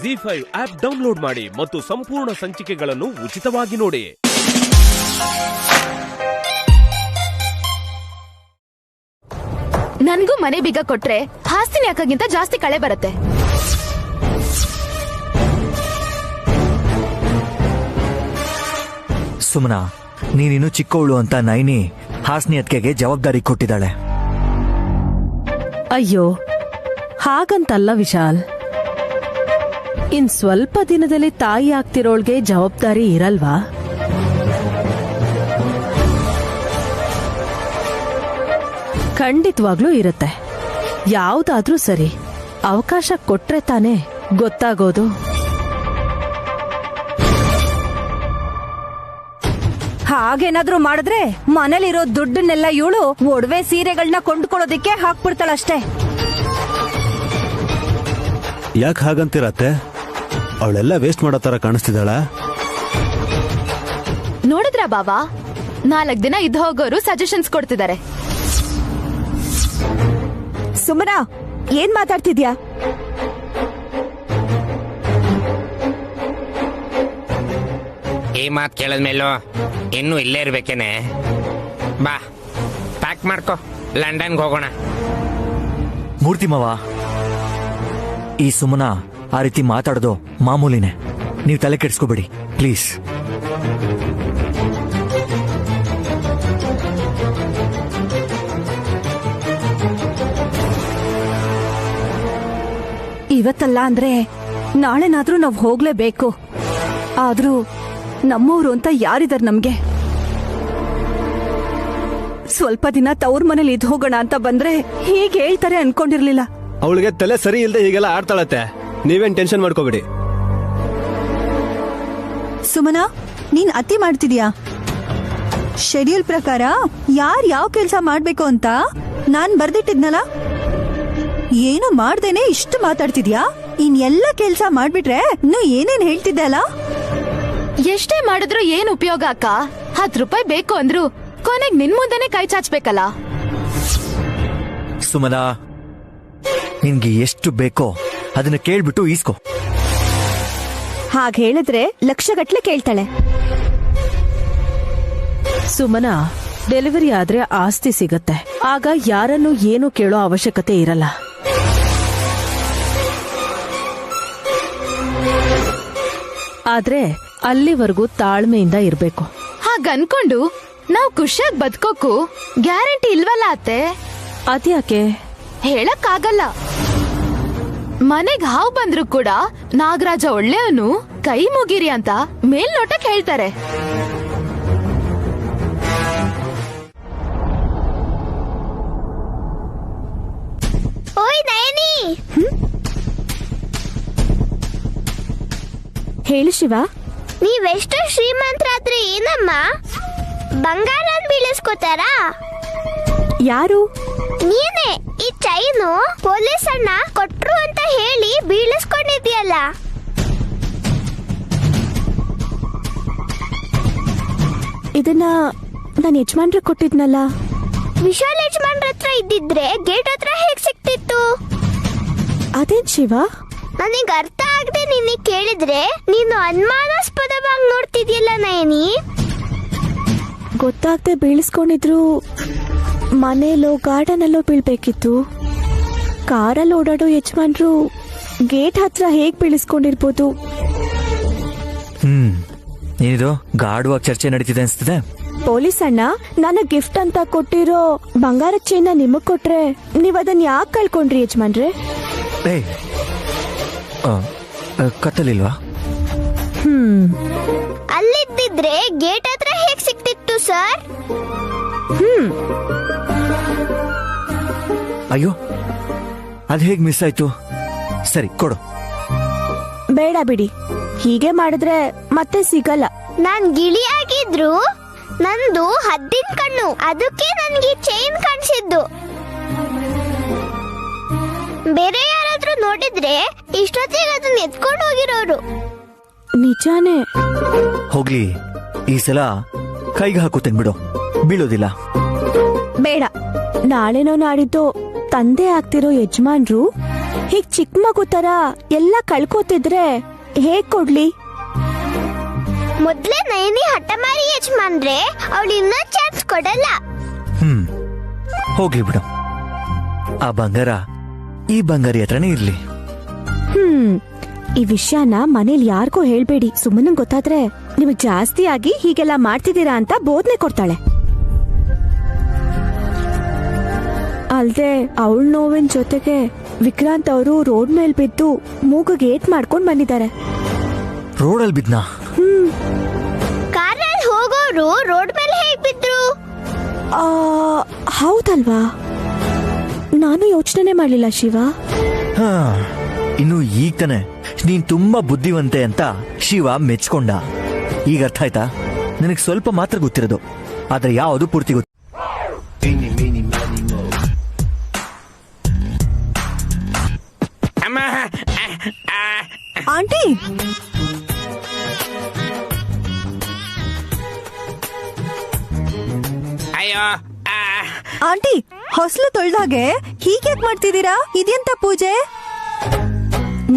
ZEE5 app download ಮಾಡಿ ಮತ್ತು ಸಂಪೂರ್ಣ ಸಂಚಿಕೆಗಳನ್ನು ಉಚಿತವಾಗಿ ನೋಡಿ. ನನ್ಗೂ ಮನೆ ಬೀಗ ಕೊಟ್ರೆ ಆಸ್ತಿನ ಯಾಕಾಗಿಂತ ಜಾಸ್ತಿ ಕಳೆ ಬರುತ್ತೆ. ಸುಮನಾ, ನೀನಿನ್ನು ಚಿಕ್ಕವಳು ಅಂತ ನೈನಿ ಹಾಸ್ನಿ ಅತ್ತಿಗೆಗೆ ಜವಾಬ್ದಾರಿ ಕೊಟ್ಟಿದ್ದಾಳೆ. ಅಯ್ಯೋ, ಹಾಗಂತಲ್ಲ ವಿಶಾಲ್. ಇನ್ ಸ್ವಲ್ಪ ದಿನದಲ್ಲಿ ತಾಯಿ ಆಗ್ತಿರೋಳ್ಗೆ ಜವಾಬ್ದಾರಿ ಇರಲ್ವಾ? ಖಂಡಿತವಾಗ್ಲೂ ಇರುತ್ತೆ. ಯಾವ್ದಾದ್ರೂ ಸರಿ, ಅವಕಾಶ ಕೊಟ್ರೆ ತಾನೇ ಗೊತ್ತಾಗೋದು. ಹಾಗೇನಾದ್ರೂ ಮಾಡಿದ್ರೆ ಮನೇಲಿರೋ ದುಡ್ಡನ್ನೆಲ್ಲ ಇವಳು ಒಡವೆ ಸೀರೆಗಳನ್ನ ಕೊಂಡ್ಕೊಳ್ಳೋದಿಕ್ಕೆ ಹಾಕ್ಬಿಡ್ತಾಳಷ್ಟೇ. ಯಾಕೆ ಹಾಗಂತಿರತ್ತೆ? ಅವಳೆಲ್ಲ ವೇಸ್ಟ್ ಮಾಡೋ ತರ ಕಾಣಿಸ್ತಿದ್ದಾಳ. ನೋಡಿದ್ರ ಬಾಬಾ, 4 ದಿನ ಇದ್ದು ಹೋಗೋರು ಸಜೆಷನ್ಸ್ ಕೊಡ್ತಿದ್ದಾರೆ. ಸುಮನಾ, ಏನ್ ಮಾತಾಡ್ತಿದ್ಯಾ? ಈ ಮಾತು ಕೇಳಿದ್ಮೇಲೂ ಇನ್ನೂ ಇಲ್ಲೇ ಇರ್ಬೇಕೇನೆ. ಬಾ, ಪ್ಯಾಕ್ ಮಾಡ್ಕೊ, ಲಂಡನ್ಗೆ ಹೋಗೋಣ. ಮೂರ್ತಿ ಮಾವ, ಈ ಸುಮನಾ ಆ ರೀತಿ ಮಾತಾಡೋದು ಮಾಮೂಲಿನೇ. ನೀವು ತಲೆ ಕೆಡಿಸ್ಕೋಬೇಡಿ ಪ್ಲೀಸ್. ಇವತ್ತಲ್ಲ ಅಂದ್ರೆ ನಾಳೆನಾದ್ರೂ ನಾವ್ ಹೋಗ್ಲೇಬೇಕು. ಆದ್ರೂ ನಮ್ಮವ್ರು ಅಂತ ಯಾರಿದಾರ್ ನಮ್ಗೆ? ಸ್ವಲ್ಪ ದಿನ ತವ್ರ ಮನೇಲಿ ಇದ್ ಹೋಗೋಣ ಅಂತ ಬಂದ್ರೆ ಹೀಗೆ ಹೇಳ್ತಾರೆ ಅನ್ಕೊಂಡಿರ್ಲಿಲ್ಲ. ಅವಳಿಗೆ ತಲೆ ಸರಿ ಇಲ್ದೆ ಹೀಗೆಲ್ಲ ಆಡ್ತಾಳತ್ತೆ. ನೀವೇನ್ ಟೆನ್ಷನ್ ಮಾಡ್ಕೋಬೇಡಿ. ಸುಮನಾ, ನೀನ್ ಅತಿ ಮಾಡ್ತಿದ್ಯಾ? ಶೆಡ್ಯೂಲ್ ಪ್ರಕಾರ ಯಾರ್ ಯಾವ ಕೆಲ್ಸ ಮಾಡ್ಬೇಕು ಅಂತ ನಾನ್ ಬರ್ದಿಟ್ಟಿದ್ನಲ್ಲ. ಏನು ಮಾಡ್ದೇನೆ ಇಷ್ಟು ಮಾತಾಡ್ತಿದ್ಯಾ? ಇನ್ ಎಲ್ಲ ಕೆಲ್ಸ ಮಾಡ್ಬಿಟ್ರೆ ಇನ್ನು ಏನೇನ್ ಹೇಳ್ತಿದ್ದೆ ಅಲ್ಲ? ಎಷ್ಟೇ ಮಾಡಿದ್ರು ಏನ್ ಉಪಯೋಗ ಅಕ್ಕ? 10 ರೂಪಾಯಿ ಬೇಕು ಅಂದ್ರು ಕೊನೆಗ್ ನಿನ್ ಮುಂದೆನೆ ಕೈ ಚಾಚ್ಬೇಕಲ್ಲ. ಸುಮನಾ, ನಿನ್ಗೆ ಎಷ್ಟು ಬೇಕೋ ಅದನ್ನ ಕೇಳ್ಬಿಟ್ಟು ಈಸ್ಕೋ. ಹಾಗೆ ಹೇಳಿದ್ರೆ ಲಕ್ಷಗಟ್ಲೆ ಕೇಳ್ತಾಳೆ. ಸುಮನಾ, ಡೆಲಿವರಿ ಆದ್ರೆ ಆಸ್ತಿ ಸಿಗತ್ತೆ. ಆಗ ಯಾರನ್ನು ಏನು ಕೇಳೋ ಅವಶ್ಯಕತೆ ಇರಲ್ಲ. ಆದ್ರೆ ಅಲ್ಲಿವರೆಗೂ ತಾಳ್ಮೆಯಿಂದ ಇರ್ಬೇಕು. ಹಾಗನ್ಕೊಂಡು ನಾವ್ ಖುಷಿಯಾಗಿ ಬದುಕೋಕು ಗ್ಯಾರಂಟಿ ಇಲ್ವಲ್ಲ ಅತ್ತೆ? ಅದ್ಯಾಕೆ? ಹೇಳಕ್ಕಾಗಲ್ಲ. ಮನೆಗ್ ಹಾವು ಬಂದ್ರು ಕೂಡ ನಾಗರಾಜ ಒಳ್ಳೆಯವನು, ಕೈ ಮುಗಿರಿ ಅಂತ ಮೇಲ್ನೋಟಕ್ ಹೇಳ್ತಾರೆ. ಓಯ್ ನಯನಿ, ಹೇಳು ಶಿವ. ನೀವೆಷ್ಟು ಶ್ರೀಮಂತರಾದ್ರೆ ಏನಮ್ಮ ಬಂಗಾರ ಬೀಳಿಸ್ಕೋತಾರಾ? ಯಾರು? ನೀನೇ. ಈ ಚೈನು ಪೊಲೀಸ್ ಅಣ್ಣ ಕೊಟ್ರು ಅಂತ ಹೇಳಿ ಬೀಳಿಸ್ಕೊಂಡಿದ್ಯಲ್ಲ. ಇದನ್ನ ನಾನು ಯಜಮಾನ್ರೆ ಕೊಟ್ಟಿದ್ನಲ್ಲ. ವಿಶಾಲ್ ಯಜಮಾನ್ರ ಹತ್ರ ಇದ್ದಿದ್ರೆ ಗೇಟ್ ಹತ್ರ ಹೇಗ್ ಸಿಕ್ತಿತ್ತು? ಅದೇನ್ ಶಿವ? ನನಗೆ ಅರ್ಥ ಆಗದೆ ನಿನಗೆ ಕೇಳಿದ್ರೆ ನೀನು ಅನುಮಾನಾಸ್ಪದವಾಗಿ ನೋಡ್ತಿದ್ಯಲ್ಲ ನಯನಿ. ಗೊತ್ತಾಗ್ದೆ ಬೀಳಿಸ್ಕೊಂಡಿದ್ರು ಮನೇಲೋ ಗಾರ್ಡನ್ ಅಲ್ಲೋ ಬೀಳ್ಬೇಕಿತ್ತು. ಕಾರಲ್ಲಿ ಓಡಾಡೋ ಯಜಮಾನ್ರು ಗೇಟ್ ಹತ್ರ ಹೇಗ್ ಬೀಳಿಸ್ಕೊಂಡಿರ್ಬೋದು? ಏನಿದು ಗಾಢವಾಗಿ ಚರ್ಚೆ ನಡೀತಿದೆ ಅನ್ಸ್ತದೆ. ಪೊಲೀಸ್ ಅಣ್ಣ ನನಗ್ ಗಿಫ್ಟ್ ಅಂತ ಕೊಟ್ಟಿರೋ ಬಂಗಾರದ ಚೈನ ನಿಮಗ್ ಕೊಟ್ರೆ ನೀವ್ ಅದನ್ನ ಯಾಕೆ ಕಳ್ಕೊಂಡ್ರಿ ಯಜಮಾನ್ರೆ? ಕತ್ತಲಿಲ್ವಾ? ಅಲ್ಲಿದ್ದಿದ್ರೆ ಗೇಟ್ ಹತ್ರ ಹೇಗ್ ಸಿಕ್ತಿತ್ತು ಸರ್? ಅಯ್ಯೋ, ಅದ್ ಹೇಗ್ ಮಿಸ್ ಆಯ್ತು? ಸರಿ ಕೊಡು. ಬೇಡ ಬಿಡಿ, ಹೀಗೆ ಮಾಡಿದ್ರೆ ಮತ್ತೆ ಸಿಗಲ್ಲ. ನಾನ್ ಗಿಳಿ ಆಗಿದ್ರು ನಂದು ಹದ್ದಿನ ಕಣ್ಣು, ಅದಕ್ಕೆ ನನ್ಗೆ ಚೈನ್ ಕಾಣಿಸಿದ್ದು. ಬೇರೆ ಯಾರಾದ್ರೂ ನೋಡಿದ್ರೆ ಇಷ್ಟೊತ್ತಿಗೆ ಅದನ್ನ ಎತ್ಕೊಂಡು ಹೋಗಿರೋರು. ನಿಜಾನೇ. ಹೋಗ್ಲಿ, ಈ ಸಲ ಕೈಗೆ ಹಾಕುತ್ತೇನೆ ಬಿಡು, ಬೀಳೋದಿಲ್ಲ. ಬೇಡ, ನಾಳೆನೋ ನಾಡಿದ್ದು ತಂದೆ ಆಗ್ತಿರೋ ಯಜಮಾನ್ರು ಹೀಗ್ ಚಿಕ್ಕ ಮಗು ತರ ಎಲ್ಲ ಕಳ್ಕೋತಿದ್ರೆ ಹೇಗ್ ಕೊಡ್ಲಿ? ಮೊದ್ಲೇ ನಯನಿ ಹಠಮಾರಿ ಯಜಮಾನ್ರೆ ಅವಳು ಇನ್ನೂ ಚಾನ್ಸ್ ಕೊಡಲ್ಲ. ಹೋಗ್ಲಿ ಬಿಡು, ಆ ಬಂಗಾರ ಈ ಬಂಗಾರಿ ಹತ್ರನೇ ಇರ್ಲಿ. ಈ ವಿಷಯನ ಮನೇಲಿ ಯಾರಿಗೂ ಹೇಳ್ಬೇಡಿ. ಸುಮ್ಮನೆ ಗೊತ್ತಾದ್ರೆ ನಿಮಗ್ ಜಾಸ್ತಿ ಆಗಿ ಹೀಗೆಲ್ಲ ಮಾಡ್ತಿದ್ದೀರಾ ಅಂತ ಬೋಧನೆ ಕೊಡ್ತಾಳೆ. ಅಲ್ದೆ ಅವಳ ನೋವಿನ ಜೊತೆಗೆ ವಿಕ್ರಾಂತ್ ಅವರು ರೋಡ್ ಮೇಲ್ ಬಿದ್ದು ಮೂಗಿಗೆ ಏಟ್ ಮಾಡ್ಕೊಂಡ್ ಬಂದಿದ್ದಾರೆ. ರೋಡಲ್ಲಿ ಬಿದ್ನಾ? ಕಾರಲ್ಲಿ ಹೋಗೋರು ರೋಡ್ ಮೇಲೆ ಹೇಗ್ ಬಿದ್ರು? ಹೌದಲ್ವಾ? ನಾನು ಯೋಚನೆ ಮಾಡ್ಲಿಲ್ಲ ಶಿವ. ಇನ್ನು ಈಗ ತಾನೆ ನೀನ್ ತುಂಬಾ ಬುದ್ಧಿವಂತೆ ಅಂತ ಶಿವ ಮೆಚ್ಕೊಂಡ. ಈಗ ಅರ್ಥ ಆಯ್ತಾ? ನನಗೆ ಸ್ವಲ್ಪ ಮಾತ್ರ ಗೊತ್ತಿರೋದು, ಆದ್ರೆ ಯಾವುದು ಪೂರ್ತಿ ಗೊತ್ತು. ಆಂಟಿ, ಅಯ್ಯೋ ಆಂಟಿ, ಹೊಸಲು ತೊಳ್ದಾಗೆ ಹೀಗ್ಯಾಕ್ ಮಾಡ್ತಿದ್ದೀರಾ? ಇದೆಂತ ಪೂಜೆ?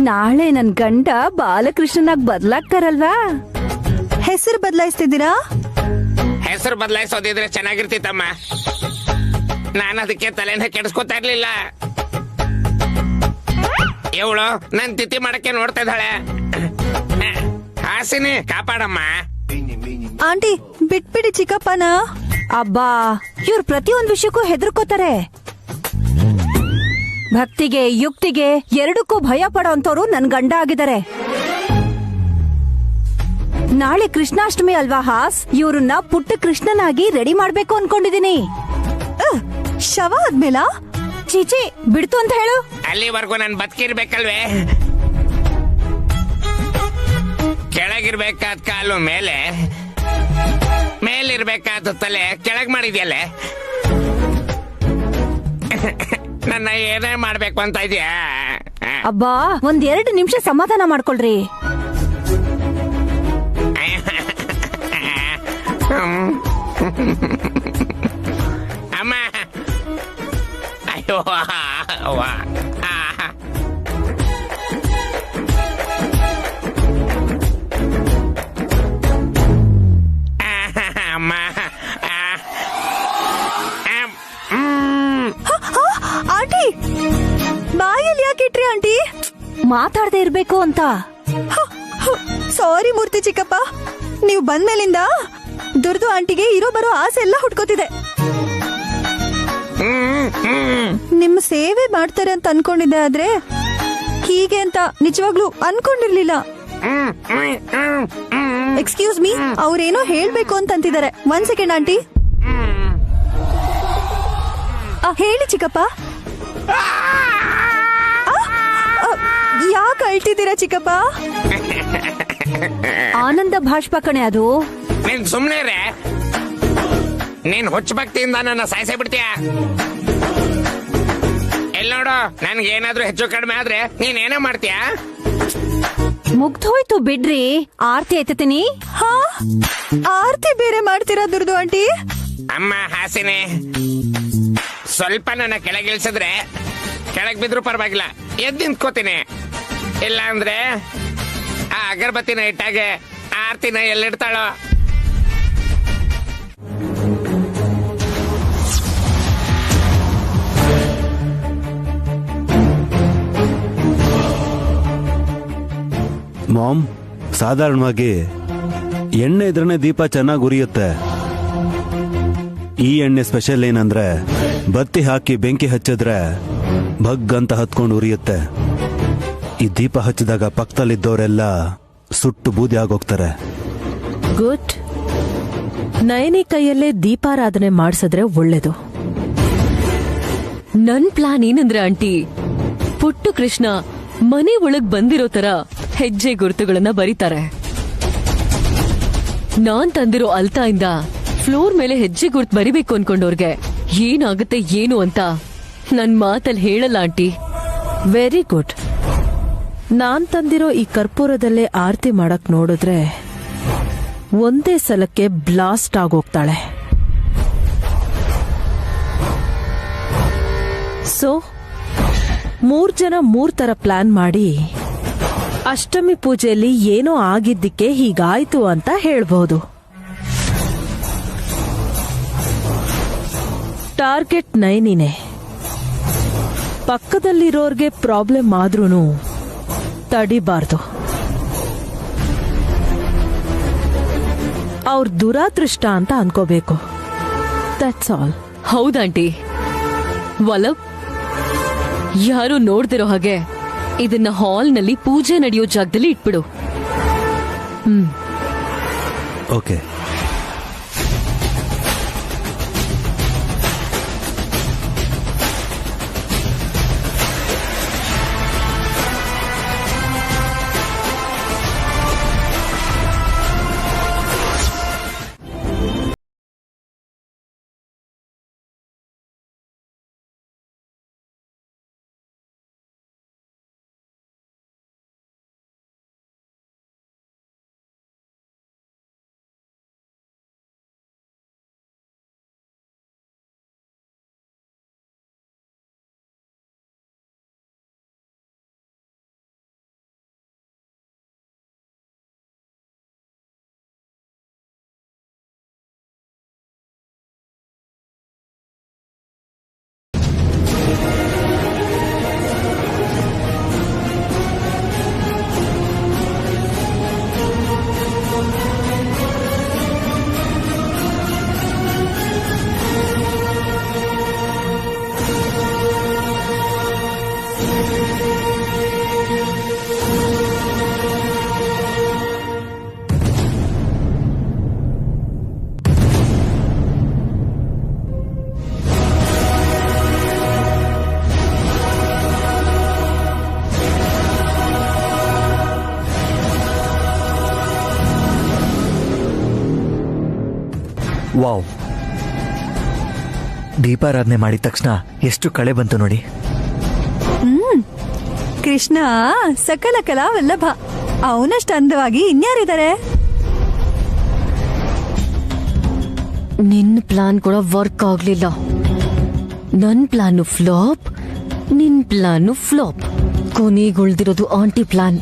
ನಾಳೆ ನನ್ ಗಂಡ ಬಾಲಕೃಷ್ಣನಾಗ್ ಬದ್ಲಾಗ್ತಾರಲ್ವಾ? ಹೆಸರು ಬದಲಾಯಿಸ್ತಿದ್ದೀರಾ? ಹೆಸರು ಬದಲಾಯಿಸೋದಿದ್ರೆ ಚೆನ್ನಾಗಿರ್ತಿತ್ತಮ್ಮ. ನಾನು ಅದಕ್ಕೆ ತಲೆನ ಕೆಡಿಸ್ಕೊತಾ ಇರ್ಲಿಲ್ಲ. ಇವಳು ನನ್ ತಿಥಿ ಮಾಡಕ್ಕೆ ನೋಡ್ತಾ ಇದ್ದಾಳೆ. ಹಾಸಿನಿ, ಕಾಪಾಡಮ್ಮ. ಆಂಟಿ, ಬಿಟ್ಬಿಡಿ ಚಿಕ್ಕಪ್ಪನ. ಅಬ್ಬಾ, ಇವ್ರು ಪ್ರತಿಯೊಂದು ವಿಷಯಕ್ಕೂ ಹೆದರ್ಕೋತಾರೆ. ಭಕ್ತಿಗೆ ಯುಕ್ತಿಗೆ ಎರಡಕ್ಕೂ ಭಯ ಪಡೋಂತವ್ರು ನನ್ ಗಂಡ ಆಗಿದ್ದಾರೆ. ನಾಳೆ ಕೃಷ್ಣಾಷ್ಟಮಿ ಅಲ್ವಾ ಹಾಸ್? ಇವ್ರನ್ನ ಪುಟ್ಟ ಕೃಷ್ಣನಾಗಿ ರೆಡಿ ಮಾಡ್ಬೇಕು ಅನ್ಕೊಂಡಿದೀನಿ. ಶವ ಆದ್ಮೇಲ? ಚೀಚಿ, ಬಿಡ್ತು ಅಂತ ಹೇಳು. ಅಲ್ಲಿವರೆಗೂ ನಾನು ಬದುಕಿರ್ಬೇಕಲ್ವೇ? ಕೆಳಗಿರ್ಬೇಕಾದ ಕಾಲು ಮೇಲೆ, ಮೇಲಿರ್ಬೇಕಾದ ತಲೆ ಕೆಳಗ್ ಮಾಡಿದ್ಯಲ್ಲ. ನನ್ನ ಏನೇ ಮಾಡ್ಬೇಕು ಅಂತ ಇದೆಯಾ? ಅಬ್ಬಾ, 1-2 ನಿಮಿಷ ಸಮಾಧಾನ ಮಾಡ್ಕೊಳ್ರಿ. ಅಮ್ಮ, ಅಯ್ಯೋ ಅಮ್ಮ. ಆಂಟಿ, ಬಾಯಲ್ಲಿ ಯಾಕಿಟ್ರಿ ಆಂಟಿ? ಮಾತಾಡದೆ ಇರ್ಬೇಕು ಅಂತ. ಸಾರಿ ಮೂರ್ತಿ ಚಿಕ್ಕಪ್ಪ, ನೀವು ಬಂದ್ಮೇಲಿಂದ ದುರ್ದು ಆಂಟಿಗೆ ಇರೋ ಬರೋ ಆಸೆ ಎಲ್ಲ ಹುಟ್ಕೋತಿದೆ. ನಿಮ್ಮ ಸೇವೆ ಮಾಡ್ತಾರೆ ಅಂತ ಅನ್ಕೊಂಡಿದ್ದೆ, ಆದ್ರೆ ಹೀಗೆ ಅಂತ ನಿಜವಾಗ್ಲೂ ಅನ್ಕೊಂಡಿರ್ಲಿಲ್ಲ. ಎಕ್ಸ್ಕ್ಯೂಸ್ ಮೀ, ಅವ್ರೇನೋ ಹೇಳ್ಬೇಕು ಅಂತ ಅಂತಿದ್ದಾರೆ. 1 ಸೆಕೆಂಡ್ ಆಂಟಿ. ಹೇಳಿ ಚಿಕ್ಕಪ್ಪ. ಯಾಕೆ ಅಳ್ತಿದ್ದೀರಾ ಚಿಕ್ಕಪ್ಪ? ಆನಂದ ಭಾಷ್ಪ ಕಣೆ ಅದು. ನೀನ್ ಸುಮ್ನೆ ರೇ. ನೀನ್ ಹುಚ್ಚ ಭಕ್ತಿಯಿಂದ ನನ್ನ ಸಾಯಿಸೇ ಬಿಡ್ತೀಯ. ಎಲ್ ನೋಡು, ನನ್ಗೇನಾದ್ರೂ ಹೆಚ್ಚು ಕಡಿಮೆ ಆದ್ರೆ ನೀನೇನೋ ಮಾಡ್ತೀಯ. ಮುಗ್ದೋಯ್ತು ಬಿಡ್ರಿ, ಆರ್ತಿ ಎತ್ತೀನಿ. ಆರ್ತಿ ಬೇರೆ ಮಾಡ್ತೀರಾ ದುರ್ದು ಆಂಟಿ? ಅಮ್ಮ ಹಾಸಿನಿ, ಸ್ವಲ್ಪ ನನ್ನ ಕೆಳಗಿಳಿಸಿದ್ರೆ ಕೆಳಗ್ ಬಿದ್ರು ಪರವಾಗಿಲ್ಲ, ಎದ್ದು ನಿಂತ್ಕೋತೀನಿ. ಇಲ್ಲ ಅಂದ್ರೆ ಆ ಅಗರಬತ್ತಿನ ಇಟ್ಟಾಗೆ ಆರ್ತಿನ ಎಲ್ಲಿಡ್ತಾಳೋ. ಮಾಮ್, ಸಾಧಾರಣವಾಗಿ ಎಣ್ಣೆ ಇದ್ರನೆ ದೀಪ ಚೆನ್ನಾಗಿ ಉರಿಯುತ್ತೆ. ಈ ಎಣ್ಣೆ ಸ್ಪೆಷಲ್ ಏನಂದ್ರೆ ಬತ್ತಿ ಹಾಕಿ ಬೆಂಕಿ ಹಚ್ಚಿದ್ರೆ ಭಗ್ ಅಂತ ಹತ್ಕೊಂಡು ಉರಿಯುತ್ತೆ. ಈ ದೀಪ ಹಚ್ಚಿದಾಗ ಪಕ್ಕದಲ್ಲಿದ್ದವರೆಲ್ಲ ಸುಟ್ಟು ಬೂದಿ ಆಗೋಗ್ತಾರೆ. ಗುಡ್. ನಯನಿ ಕೈಯಲ್ಲೇ ದೀಪಾರಾಧನೆ ಮಾಡ್ಸಿದ್ರೆ ಒಳ್ಳೇದು. ನನ್ ಪ್ಲಾನ್ ಏನಂದ್ರೆ ಆಂಟಿ, ಪುಟ್ಟು ಕೃಷ್ಣ ಮನೆ ಒಳಗ್ ಬಂದಿರೋ ತರ ಹೆಜ್ಜೆ ಗುರುತುಗಳನ್ನ ಬರೀತಾರೆ. ನಾನ್ ತಂದಿರೋ ಅಲ್ತಾಯಿಂದ ಫ್ಲೋರ್ ಮೇಲೆ ಹೆಜ್ಜೆ ಗುರುತು ಬರಿಬೇಕು ಅನ್ಕೊಂಡವ್ರಿಗೆ ಏನಾಗುತ್ತೆ ಏನು ಅಂತ ನನ್ ಮಾತಲ್ಲಿ ಹೇಳಲ್ಲ ಆಂಟಿ. Very good. ನಾನ್ ತಂದಿರೋ ಈ ಕರ್ಪೂರದಲ್ಲೇ ಆರತಿ ಮಾಡಕ್ ನೋಡಿದ್ರೆ ಒಂದೇ ಸಲಕ್ಕೆ ಬ್ಲಾಸ್ಟ್ ಆಗೋಗ್ತಾಳೆ. ಸೊ 3 ಜನ 3 ತರ ಪ್ಲಾನ್ ಮಾಡಿ ಅಷ್ಟಮಿ ಪೂಜೆಯಲ್ಲಿ ಏನೋ ಆಗಿದ್ದಕ್ಕೆ ಹೀಗಾಯ್ತು ಅಂತ ಹೇಳ್ಬಹುದು. ಟಾರ್ಗೆಟ್ 9 ಪಕ್ಕದಲ್ಲಿರೋರ್ಗೆ ಪ್ರಾಬ್ಲಮ್ ಆದ್ರೂ ತಡಿಬಾರ್ದು. ಅವ್ರ ದುರಾದೃಷ್ಟ ಅಂತ ಅನ್ಕೋಬೇಕು. That's all. ಹೌದಾಂಟಿ. ವಲ್ಲಭ್, ಯಾರು ನೋಡ್ದಿರೋ ಹಾಗೆ ಇದನ್ನ ಹಾಲ್ನಲ್ಲಿ ಪೂಜೆ ನಡೆಯೋ ಜಾಗದಲ್ಲಿ ಇಟ್ಬಿಡು. ಓಕೆ. ವಾವ್, ದೀಪಾರಾಧನೆ ಮಾಡಿದ ತಕ್ಷಣ ಎಷ್ಟು ಕಳೆ ಬಂತು ನೋಡಿ. ಕೃಷ್ಣ ಸಕಲ ಕಲಾ ವಲ್ಲಭ. ಅವನಷ್ಟು ಅಂದವಾಗಿ ಇನ್ಯಾರಿದ್ದಾರೆ? ನಿನ್ ಪ್ಲಾನ್ ಕೂಡ ವರ್ಕ್ ಆಗ್ಲಿಲ್ಲ. ನನ್ ಪ್ಲಾನು ಫ್ಲಾಪ್, ನಿನ್ ಪ್ಲಾನು ಫ್ಲಾಪ್. ಕೊನೆಗುಳ್ದಿರೋದು aunty plan.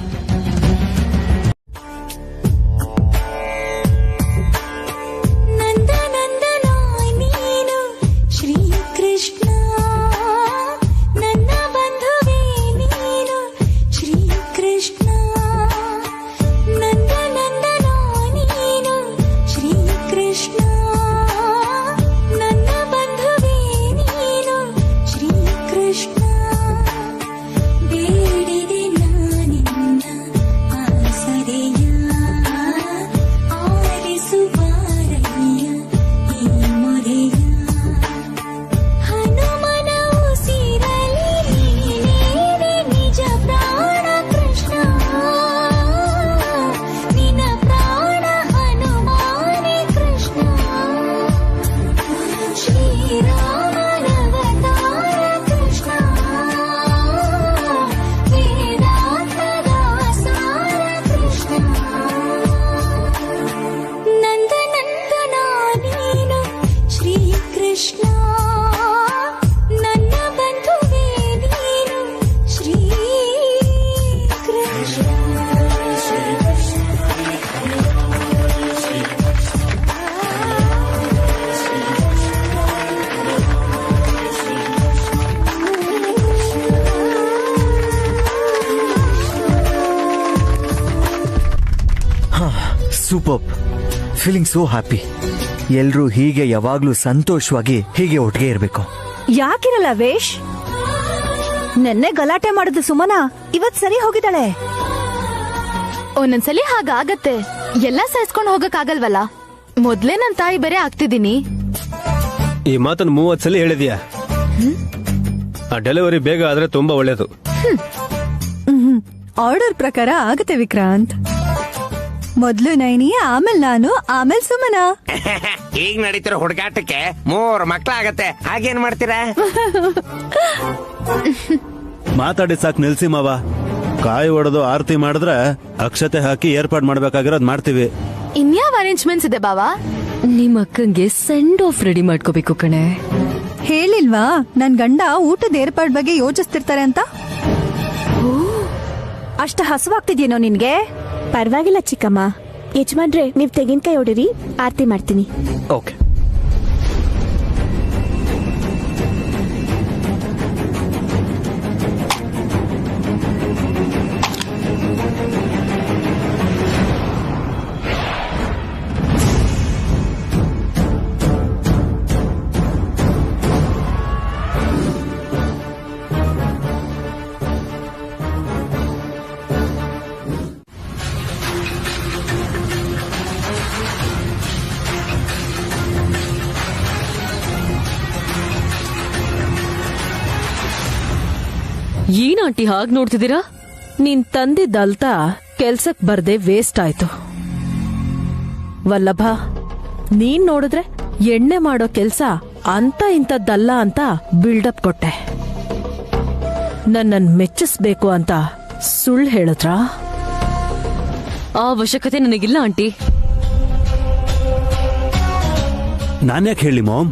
Super, feeling so happy. ಎಲ್ರೂ ಹೀಗೆ ಯಾವಾಗ್ಲೂ ಸಂತೋಷವಾಗಿ ಹೀಗೆ ಒಟ್ಟಿಗೆ ಇರಬೇಕು. ಯಾಕಿರಲ್ಲ ವೇಶ್? ನೆನ್ನೆ ಗಲಾಟೆ ಮಾಡಿದ ಸುಮನಾ ಇವತ್ ಸರಿ ಹೋಗಿದ್ದಾಳೆ. ಒಂದೊಂದ್ಸಲಿ ಹಾಗಾಗತ್ತೆ. ಎಲ್ಲ ಸಹಿಸ್ಕೊಂಡು ಹೋಗಕ್ಕಾಗಲ್ವಲ್ಲ. ಮೊದ್ಲೇ ನನ್ ತಾಯಿ ಬೇರೆ ಆಗ್ತಿದ್ದೀನಿ. ಈ ಮಾತನ್ನು 30 ಸಲ ಹೇಳಿದ್ಯಾ. ಆ ಡೆಲಿವರಿ ಬೇಗ ಆದ್ರೆ ತುಂಬಾ ಒಳ್ಳೇದು. ಆರ್ಡರ್ ಪ್ರಕಾರ ಆಗತ್ತೆ ವಿಕ್ರಾಂತ್. ಮೊದ್ಲು ನೈನಿ, ಆಮೇಲೆ ನಾನು, ಆಮೇಲೆ ಸುಮನಾ. ಈಗ ನಡೀತಿರೋ ಹುಡುಗಾಟಕ್ಕೆ 3 ಮಕ್ಳಾಗತ್ತೆ. ಹಾಗೇನ್ ಮಾಡ್ತೀರಾ? ಮಾತಾಡಿ ಸಾಕು ನಿಲ್ಸಿ ಮಾವ. ಕಾಯಿ ಹೊಡೆದು ಆರತಿ ಮಾಡಿದ್ರೆ ಅಕ್ಷತೆ ಹಾಕಿ ಏರ್ಪಾಡ್ ಮಾಡ್ಬೇಕಾಗಿರೋದ್ ಮಾಡ್ತೀವಿ. ಇನ್ಯಾವ ಅರೇಂಜ್ಮೆಂಟ್ಸ್ ಇದೆ ಬಾವಾ? ನಿಮ್ ಅಕ್ಕಂಗೆ ಸೆಂಡ್ ಆಫ್ ರೆಡಿ ಮಾಡ್ಕೋಬೇಕು ಕಣೆ. ಹೇಳಿಲ್ವಾ ನನ್ ಗಂಡ ಊಟದ ಏರ್ಪಾಡ್ ಬಗ್ಗೆ ಯೋಚಿಸ್ತಿರ್ತಾರೆ ಅಂತ? ಅಷ್ಟು ಹಸುವಾಗ್ತಿದ್ಯೇನೋ ನಿನ್ಗೆ? ಪರವಾಗಿಲ್ಲ ಚಿಕ್ಕಮ್ಮ. ಯಜಮಾನ್ರೆ, ನೀವ್ ತೆಂಗಿನಕಾಯಿ ಹೊಡಿರಿ, ಆರತಿ ಮಾಡ್ತೀನಿ. ಓಕೆ. ಏನ್ ಆಂಟಿ ಹಾಗ್ ನೋಡ್ತಿದ್ದೀರಾ? ನೀನ್ ತಂದಿದ್ದಲ್ತ ಕೆಲ್ಸಕ್ ಬರ್ದೆ ವೇಸ್ಟ್ ಆಯ್ತು. ವಲ್ಲಭ, ನೀನ್ ನೋಡಿದ್ರೆ ಎಣ್ಣೆ ಮಾಡೋ ಕೆಲ್ಸ ಅಂತ ಇಂಥದ್ದಲ್ಲ ಅಂತ ಬಿಲ್ಡಪ್ ಕೊಟ್ಟೆ. ನನ್ನನ್ ಮೆಚ್ಚಿಸ್ಬೇಕು ಅಂತ ಸುಳ್ಳು ಹೇಳಿದ್ರಾ? ಆ ಅವಶ್ಯಕತೆ ನನಗಿಲ್ಲ ಆಂಟಿ. ನಾನ್ಯಾಕೆ ಹೇಳಿ ಮಾಮ್?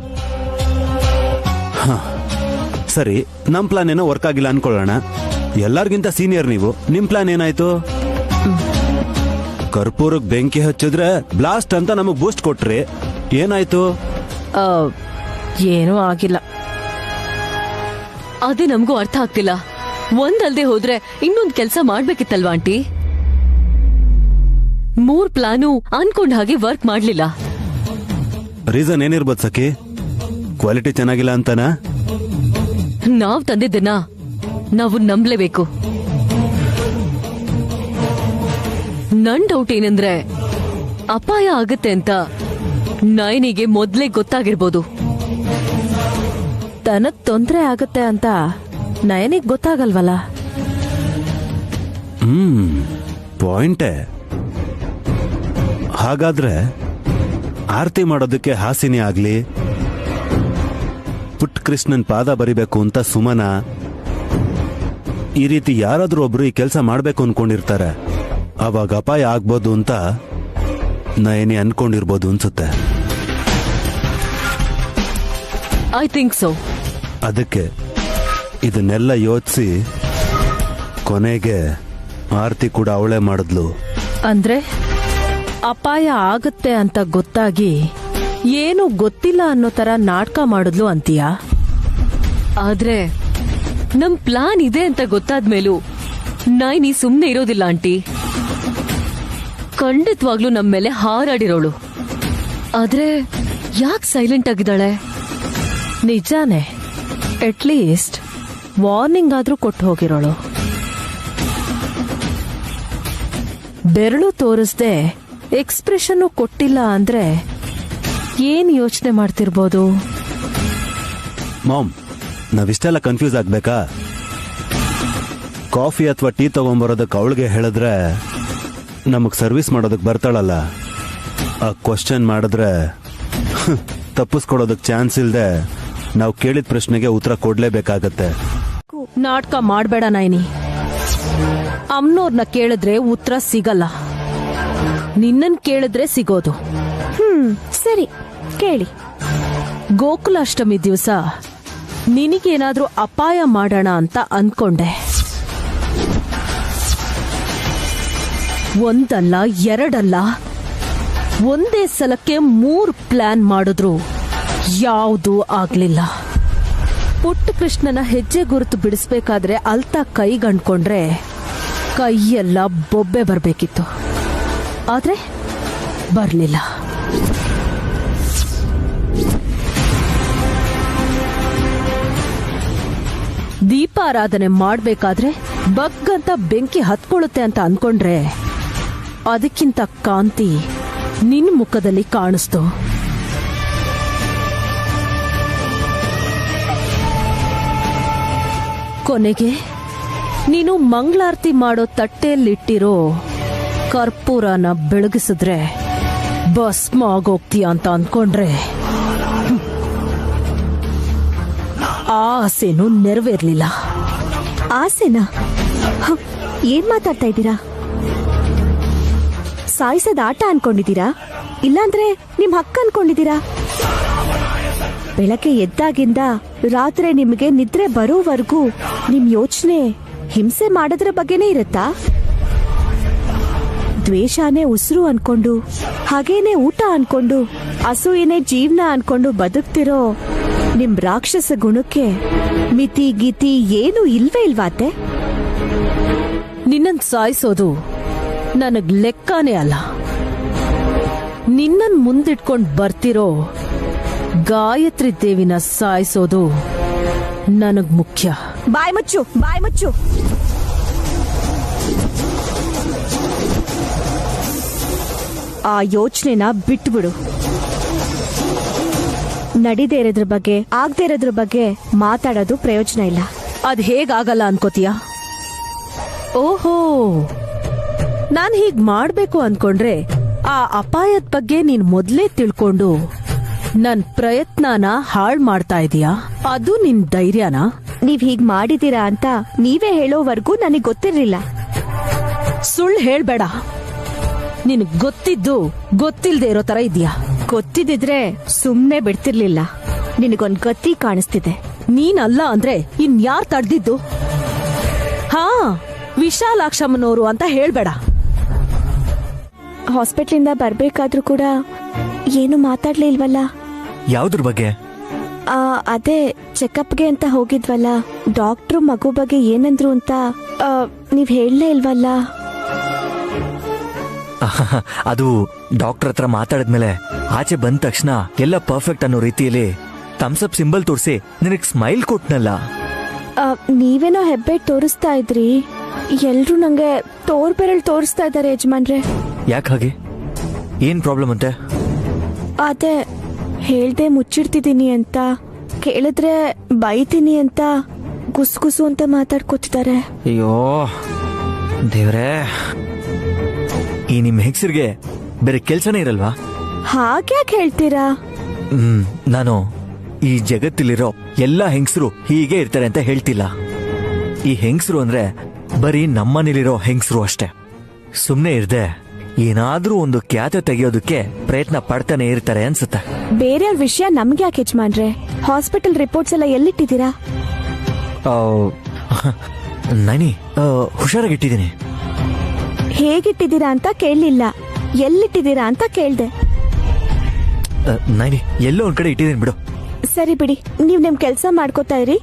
ಸರಿ, ನಮ್ ಪ್ಲಾನ್ ಏನೋ ವರ್ಕ್ ಆಗಿಲ್ಲ ಅನ್ಕೊಳ್ಳೋಣ. ಎಲ್ಲರಿಗಿಂತ ಸೀನಿಯರ್ ನೀವು, ನಿಮ್ ಪ್ಲಾನ್ ಏನಾಯ್ತು? ಕರ್ಪೂರಕ್ ಬೆಂಕಿ ಹಚ್ಚಿದ್ರೆ ಬ್ಲಾಸ್ಟ್ ಅಂತ ನಮಗ್ ಬೂಸ್ಟ್ ಕೊಟ್ರಿ, ಏನಾಯ್ತು? ಏನೂ ಆಗಿಲ್ಲ. ಅದೇ ನಮಗೂ ಅರ್ಥ ಆಗ್ತಿಲ್ಲ. ಒಂದಲ್ದೆ ಹೋದ್ರೆ ಇನ್ನೊಂದ್ ಕೆಲ್ಸ ಮಾಡ್ಬೇಕಿತ್ತಲ್ವಾ ಆಂಟಿ? 3 ಪ್ಲಾನು ಅನ್ಕೊಂಡ್ ಹಾಗೆ ವರ್ಕ್ ಮಾಡ್ಲಿಲ್ಲ. ರೀಸನ್ ಏನಿರ್ಬೋದು ಸಖಿ? ಕ್ವಾಲಿಟಿ ಚೆನ್ನಾಗಿಲ್ಲ ಅಂತನಾ? ನಾವ್ ತಂದಿದ್ದನ್ನ ನಾವು ನಂಬಲೇಬೇಕು. ನನ್ ಡೌಟ್ ಏನಂದ್ರೆ ಅಪಾಯ ಆಗತ್ತೆ ಅಂತ ನಯನಿಗೆ ಮೊದ್ಲೇ ಗೊತ್ತಾಗಿರ್ಬೋದು. ತನಗ್ ತೊಂದ್ರೆ ಆಗತ್ತೆ ಅಂತ ನಯನಿಗ್ ಗೊತ್ತಾಗಲ್ವಲ್ಲ? ಪಾಯಿಂಟೇ. ಹಾಗಾದ್ರೆ ಆರತಿ ಮಾಡೋದಕ್ಕೆ ಹಾಸಿನಿ ಆಗ್ಲಿ, ಪುಟ್ ಕೃಷ್ಣನ್ ಪಾದ ಬರಿಬೇಕು ಅಂತ ಸುಮನ, ಈ ರೀತಿ ಯಾರಾದ್ರೂ ಒಬ್ರು ಈ ಕೆಲಸ ಮಾಡ್ಬೇಕು ಅನ್ಕೊಂಡಿರ್ತಾರೆ. ಅವಾಗ ಅಪಾಯ ಆಗ್ಬೋದು ಅಂತ ನಯನಿ ಅನ್ಕೊಂಡಿರ್ಬೋದು ಅನ್ಸುತ್ತೆ. I think so. ಅದಕ್ಕೆ ಇದನ್ನೆಲ್ಲ ಯೋಚಿಸಿ ಕೊನೆಗೆ ಆರತಿ ಕೂಡ ಅವಳೇ ಮಾಡಿದ್ಲು. ಅಂದ್ರೆ ಅಪಾಯ ಆಗತ್ತೆ ಅಂತ ಗೊತ್ತಾಗಿ ಏನು ಗೊತ್ತಿಲ್ಲ ಅನ್ನೋ ತರ ನಾಟಕ ಮಾಡಿದ್ಲು ಅಂತೀಯಾ? ಆದ್ರೆ ನಮ್ ಪ್ಲಾನ್ ಇದೆ ಅಂತ ಗೊತ್ತಾದ್ಮೇಲೂ ನೈನಿ ಸುಮ್ನೆ ಇರೋದಿಲ್ಲ ಆಂಟಿ. ಖಂಡಿತವಾಗ್ಲೂ ನಮ್ ಮೇಲೆ ಹಾರಾಡಿರೋಳು. ಆದ್ರೆ ಯಾಕೆ ಸೈಲೆಂಟ್ ಆಗಿದ್ದಾಳೆ? ನಿಜಾನೇ, ಅಟ್ಲೀಸ್ಟ್ ವಾರ್ನಿಂಗ್ ಆದ್ರೂ ಕೊಟ್ಟು ಹೋಗಿರೋಳು. ಬೆರಳು ತೋರಿಸ್ದೆ ಎಕ್ಸ್ಪ್ರೆಷನ್ ಕೊಟ್ಟಿಲ್ಲ ಅಂದ್ರೆ ಏನ್ ಯೋಚನೆ ಮಾಡ್ತಿರ್ಬೋದು? ಮಾಮ್, ನಾವಿಷ್ಟೆಲ್ಲ ಕನ್ಫ್ಯೂಸ್ ಆಗ್ಬೇಕಾ? ಕಾಫಿ ಅಥವಾ ಟೀ ತಗೊಂಬರೋದಕ್ಕೆ ಅವಳಿಗೆ ಹೇಳಿದ್ರೆ ನಮಗ್ ಸರ್ವಿಸ್ ಮಾಡೋದಕ್ಕೆ ಬರ್ತಾಳಲ್ಲ, ಆ ಕ್ವಶನ್ ಮಾಡಿದ್ರೆ ತಪ್ಪಿಸ್ಕೊಡೋದಕ್ಕೆ ಚಾನ್ಸ್ ಇಲ್ದೆ ನಾವು ಕೇಳಿದ ಪ್ರಶ್ನೆಗೆ ಉತ್ತರ ಕೊಡ್ಲೇಬೇಕಾಗತ್ತೆ. ನಾಟಕ ಮಾಡ್ಬೇಡ ನೈನಿ. ಅಮ್ನೋರ್ನ ಕೇಳಿದ್ರೆ ಉತ್ತರ ಸಿಗಲ್ಲ, ನಿನ್ನನ್ ಕೇಳಿದ್ರೆ ಸಿಗೋದು. ಸರಿ, ಕೇಳಿ. ಗೋಕುಲಾಷ್ಟಮಿ ದಿವಸ ನಿನಗೇನಾದ್ರೂ ಅಪಾಯ ಮಾಡೋಣ ಅಂತ ಅನ್ಕೊಂಡೆ. ಒಂದಲ್ಲ ಎರಡಲ್ಲ, ಒಂದೇ ಸಲಕ್ಕೆ 3 ಪ್ಲಾನ್ ಮಾಡಿದ್ರು ಯಾವುದೂ ಆಗ್ಲಿಲ್ಲ. ಪುಟ್ಟ ಕೃಷ್ಣನ ಹೆಜ್ಜೆ ಗುರುತು ಬಿಡಿಸ್ಬೇಕಾದ್ರೆ ಅಲ್ತಾ ಕೈಗಂಡ್ಕೊಂಡ್ರೆ ಕೈಯೆಲ್ಲ ಬೊಬ್ಬೆ ಬರ್ಬೇಕಿತ್ತು. ಆದ್ರೆ ಬರ್ಲಿಲ್ಲ. ದೀಪಾರಾಧನೆ ಮಾಡ್ಬೇಕಾದ್ರೆ ಬಗ್ಗಂತ ಬೆಂಕಿ ಹತ್ಕೊಳ್ಳುತ್ತೆ ಅಂತ ಅನ್ಕೊಂಡ್ರೆ ಅದಕ್ಕಿಂತ ಕಾಂತಿ ನಿನ್ ಮುಖದಲ್ಲಿ ಕಾಣಿಸ್ತು. ಕೊನೆಗೆ ನೀನು ಮಂಗಳಾರತಿ ಮಾಡೋ ತಟ್ಟೆಯಲ್ಲಿಟ್ಟಿರೋ ಕರ್ಪೂರನ ಬೆಳಗಿಸಿದ್ರೆ ಭಸ್ಮ ಆಗೋಗ್ತೀಯ ಅಂತ ಅನ್ಕೊಂಡ್ರೆ ಆ ಆಸೆನೂ ನೆರವೇರ್ಲಿಲ್ಲ. ಆಸೆನಾ? ಏನ್ ಮಾತಾಡ್ತಾ ಇದ್ದೀರಾ? ಸಾಯಿಸೋದ್ ಆಟ ಅನ್ಕೊಂಡಿದ್ದೀರಾ? ಇಲ್ಲಾಂದ್ರೆ ನಿಮ್ ಹಕ್ಕ ಅನ್ಕೊಂಡಿದ್ದೀರಾ? ಬೆಳಗ್ಗೆ ಎದ್ದಾಗಿಂದ ರಾತ್ರಿ ನಿಮಗೆ ನಿದ್ರೆ ಬರೋವರೆಗೂ ನಿಮ್ ಯೋಚನೆ ಹಿಂಸೆ ಮಾಡೋದ್ರ ಬಗ್ಗೆನೇ ಇರುತ್ತಾ? ದ್ವೇಷನೇ ಉಸಿರು ಅನ್ಕೊಂಡು, ಹಾಗೇನೆ ಊಟ ಅನ್ಕೊಂಡು, ಅಸೂಯೆನೇ ಜೀವನ ಅನ್ಕೊಂಡು ಬದುಕ್ತಿರೋ ನಿಮ್ ರಾಕ್ಷಸ ಗುಣಕ್ಕೆ ಮಿತಿ ಗೀತಿ ಏನು ಇಲ್ವೇ ಇಲ್ವಾತೆ? ನಿನ್ನನ್ ಸಾಯಿಸೋದು ನನಗ್ ಲೆಕ್ಕನೇ ಅಲ್ಲ. ನಿನ್ನನ್ ಮುಂದಿಟ್ಕೊಂಡ್ ಬರ್ತಿರೋ ಗಾಯತ್ರಿ ದೇವಿನ ಸಾಯಿಸೋದು ನನಗ್ ಮುಖ್ಯ. ಬಾಯ್ ಮುಚ್ಚು, ಬಾಯ್ ಮುಚ್ಚು. ಆ ಯೋಚನೆನ ಬಿಟ್ಬಿಡು. ನಡೀದೇ ಇರೋದ್ರ ಬಗ್ಗೆ, ಆಗದೆ ಇರೋದ್ರ ಬಗ್ಗೆ ಮಾತಾಡೋದು ಪ್ರಯೋಜನ ಇಲ್ಲ. ಅದ್ ಹೇಗಾಗಲ್ಲ ಅನ್ಕೋತೀಯ? ಓಹೋ, ನಾನ್ ಹೀಗ್ ಮಾಡ್ಬೇಕು ಅನ್ಕೊಂಡ್ರೆ ಆ ಅಪಾಯದ ಬಗ್ಗೆ ನೀನ್ ಮೊದ್ಲೇ ತಿಳ್ಕೊಂಡು ನನ್ ಪ್ರಯತ್ನನ ಹಾಳ್ ಮಾಡ್ತಾ ಇದೀಯಾ? ಅದು ನಿನ್ ಧೈರ್ಯನಾ? ನೀವ್ ಹೀಗ್ ಮಾಡಿದೀರಾ ಅಂತ ನೀವೇ ಹೇಳೋವರೆಗೂ ನನಗ್ ಗೊತ್ತಿರ್ಲಿಲ್ಲ. ಸುಳ್ಳು ಹೇಳ್ಬೇಡ. ನಿನಗ್ ಗೊತ್ತಿದ್ದು ಗೊತ್ತಿಲ್ದೇ ಇರೋ ತರ ಇದೆಯಾ? ಗೊತ್ತಿದ್ರೆ ಸುಮ್ನೆ ಬಿಡ್ತಿರ್ಲಿಲ್ಲ. ನಿನಗೊಂದ್ ಗತಿ ಕಾಣಿಸ್ತಿದೆ. ನೀನಲ್ಲ ಅಂದ್ರೆ ಇನ್ಯಾರ್ ತಡ್ದಿದ್ದು? ಹಾ, ವಿಶಾಲಾಕ್ಷಮ್ಮನವರು ಅಂತ ಹೇಳ್ಬೇಡ. ಹಾಸ್ಪಿಟ್ಲಿಂದ ಬರ್ಬೇಕಾದ್ರೂ ಕೂಡ ಏನು ಮಾತಾಡ್ಲೇ ಇಲ್ವಲ್ಲ? ಯಾವ್ದ್ರ ಬಗ್ಗೆ? ಅದೇ ಚೆಕಪ್ಗೆ ಅಂತ ಹೋಗಿದ್ವಲ್ಲ, ಡಾಕ್ಟ್ರು ಮಗು ಬಗ್ಗೆ ಏನಂದ್ರು ಅಂತ ನೀವ್ ಹೇಳಲೇ ಇಲ್ವಲ್ಲ? ಅದು ಡಾಕ್ಟರ್ ಹತ್ರ ಮಾತಾಡಿದ್ಮೇಲೆ ಆಚೆ ಬಂದ ತಕ್ಷಣ ಎಲ್ಲ ಪರ್ಫೆಕ್ಟ್ ಅನ್ನೋ ರೀತಿಯಲ್ಲಿ ಥಮ್ಸಪ್ ಸಿಂಬಲ್ ತೋರಿಸಿ ನಿನಗ್ ಸ್ಮೈಲ್ ಕೊಟ್ನಲ್ಲ. ನೀವೇನೋ ಹೆಬ್ಬೆ ತೋರಿಸ್ತಾ ಇದ್ರಿ, ಎಲ್ರು ನಂಗೆ ಬೆರಳು ತೋರಿಸ್ತಾ ಇದಾರೆ ಯಜಮಾನ್ರೆ. ಯಾಕೆ ಹಾಗೆ? ಏನ್ ಪ್ರಾಬ್ಲಮ್ ಅಂತೆ? ಅದೇ ಹೇಳ್ದೆ ಮುಚ್ಚಿಡ್ತಿದೀನಿ ಅಂತ, ಕೇಳಿದ್ರೆ ಬೈತೀನಿ ಅಂತ ಗುಸ್ಗುಸು ಅಂತ ಮಾತಾಡ್ಕೊತಿದ್ದಾರೆ. ಅಯ್ಯೋ ದೇವ್ರೇ, ಈ ನಿಮ್ ಹೆಂಗಸರಿಗೆ ಬೇರೆ ಕೆಲ್ಸನೇ ಇರಲ್ವಾ? ಹಾಗ್ಯಾಕೆ ಹೇಳ್ತೀರಾ? ನಾನು ಈ ಜಗತ್ತಿಲಿರೋ ಎಲ್ಲಾ ಹೆಂಗಸರು ಹೀಗೆ ಇರ್ತಾರೆ ಅಂತ ಹೇಳ್ತಿಲ್ಲ. ಈ ಹೆಂಗಸರು ಅಂದ್ರೆ ಬರೀ ನಮ್ಮನೇಲಿರೋ ಹೆಂಗಸರು ಅಷ್ಟೇ. ಸುಮ್ನೆ ಇರ್ದೆ ಏನಾದ್ರೂ ಒಂದು ಖ್ಯಾತೆ ತೆಗೆಯೋದಕ್ಕೆ ಪ್ರಯತ್ನ ಪಡ್ತಾನೆ ಇರ್ತಾರೆ ಅನ್ಸುತ್ತೆ. ಬೇರೆಯವ್ರ ವಿಷಯ ನಮ್ಗೆ ಯಾಕೆ ಯಜಮಾನ್ರೆ? ಹಾಸ್ಪಿಟಲ್ ರಿಪೋರ್ಟ್ಸ್ ಎಲ್ಲ ಎಲ್ಲಿಟ್ಟಿದ್ದೀರಾ? ನಾನಿ ಹುಷಾರಾಗಿಟ್ಟಿದ್ದೀನಿ. ಹೇಗಿಟ್ಟಿದ್ದೀರಾ ಅಂತ ಕೇಳಲಿಲ್ಲ, ಎಲ್ಲಿಟ್ಟಿದ್ದೀರಾ ಅಂತ ಕೇಳ್ದೆ. ನಾನಿ ಎಲ್ಲೋ ಒಂದ್ ಕಡೆ ಇಟ್ಟಿದ್ದೀನಿ ಬಿಡು. ಸರಿ ಬಿಡಿ, ನೀವ್ ನಿಮ್ ಕೆಲ್ಸ ಮಾಡ್ಕೋತಾ ಇರಿ,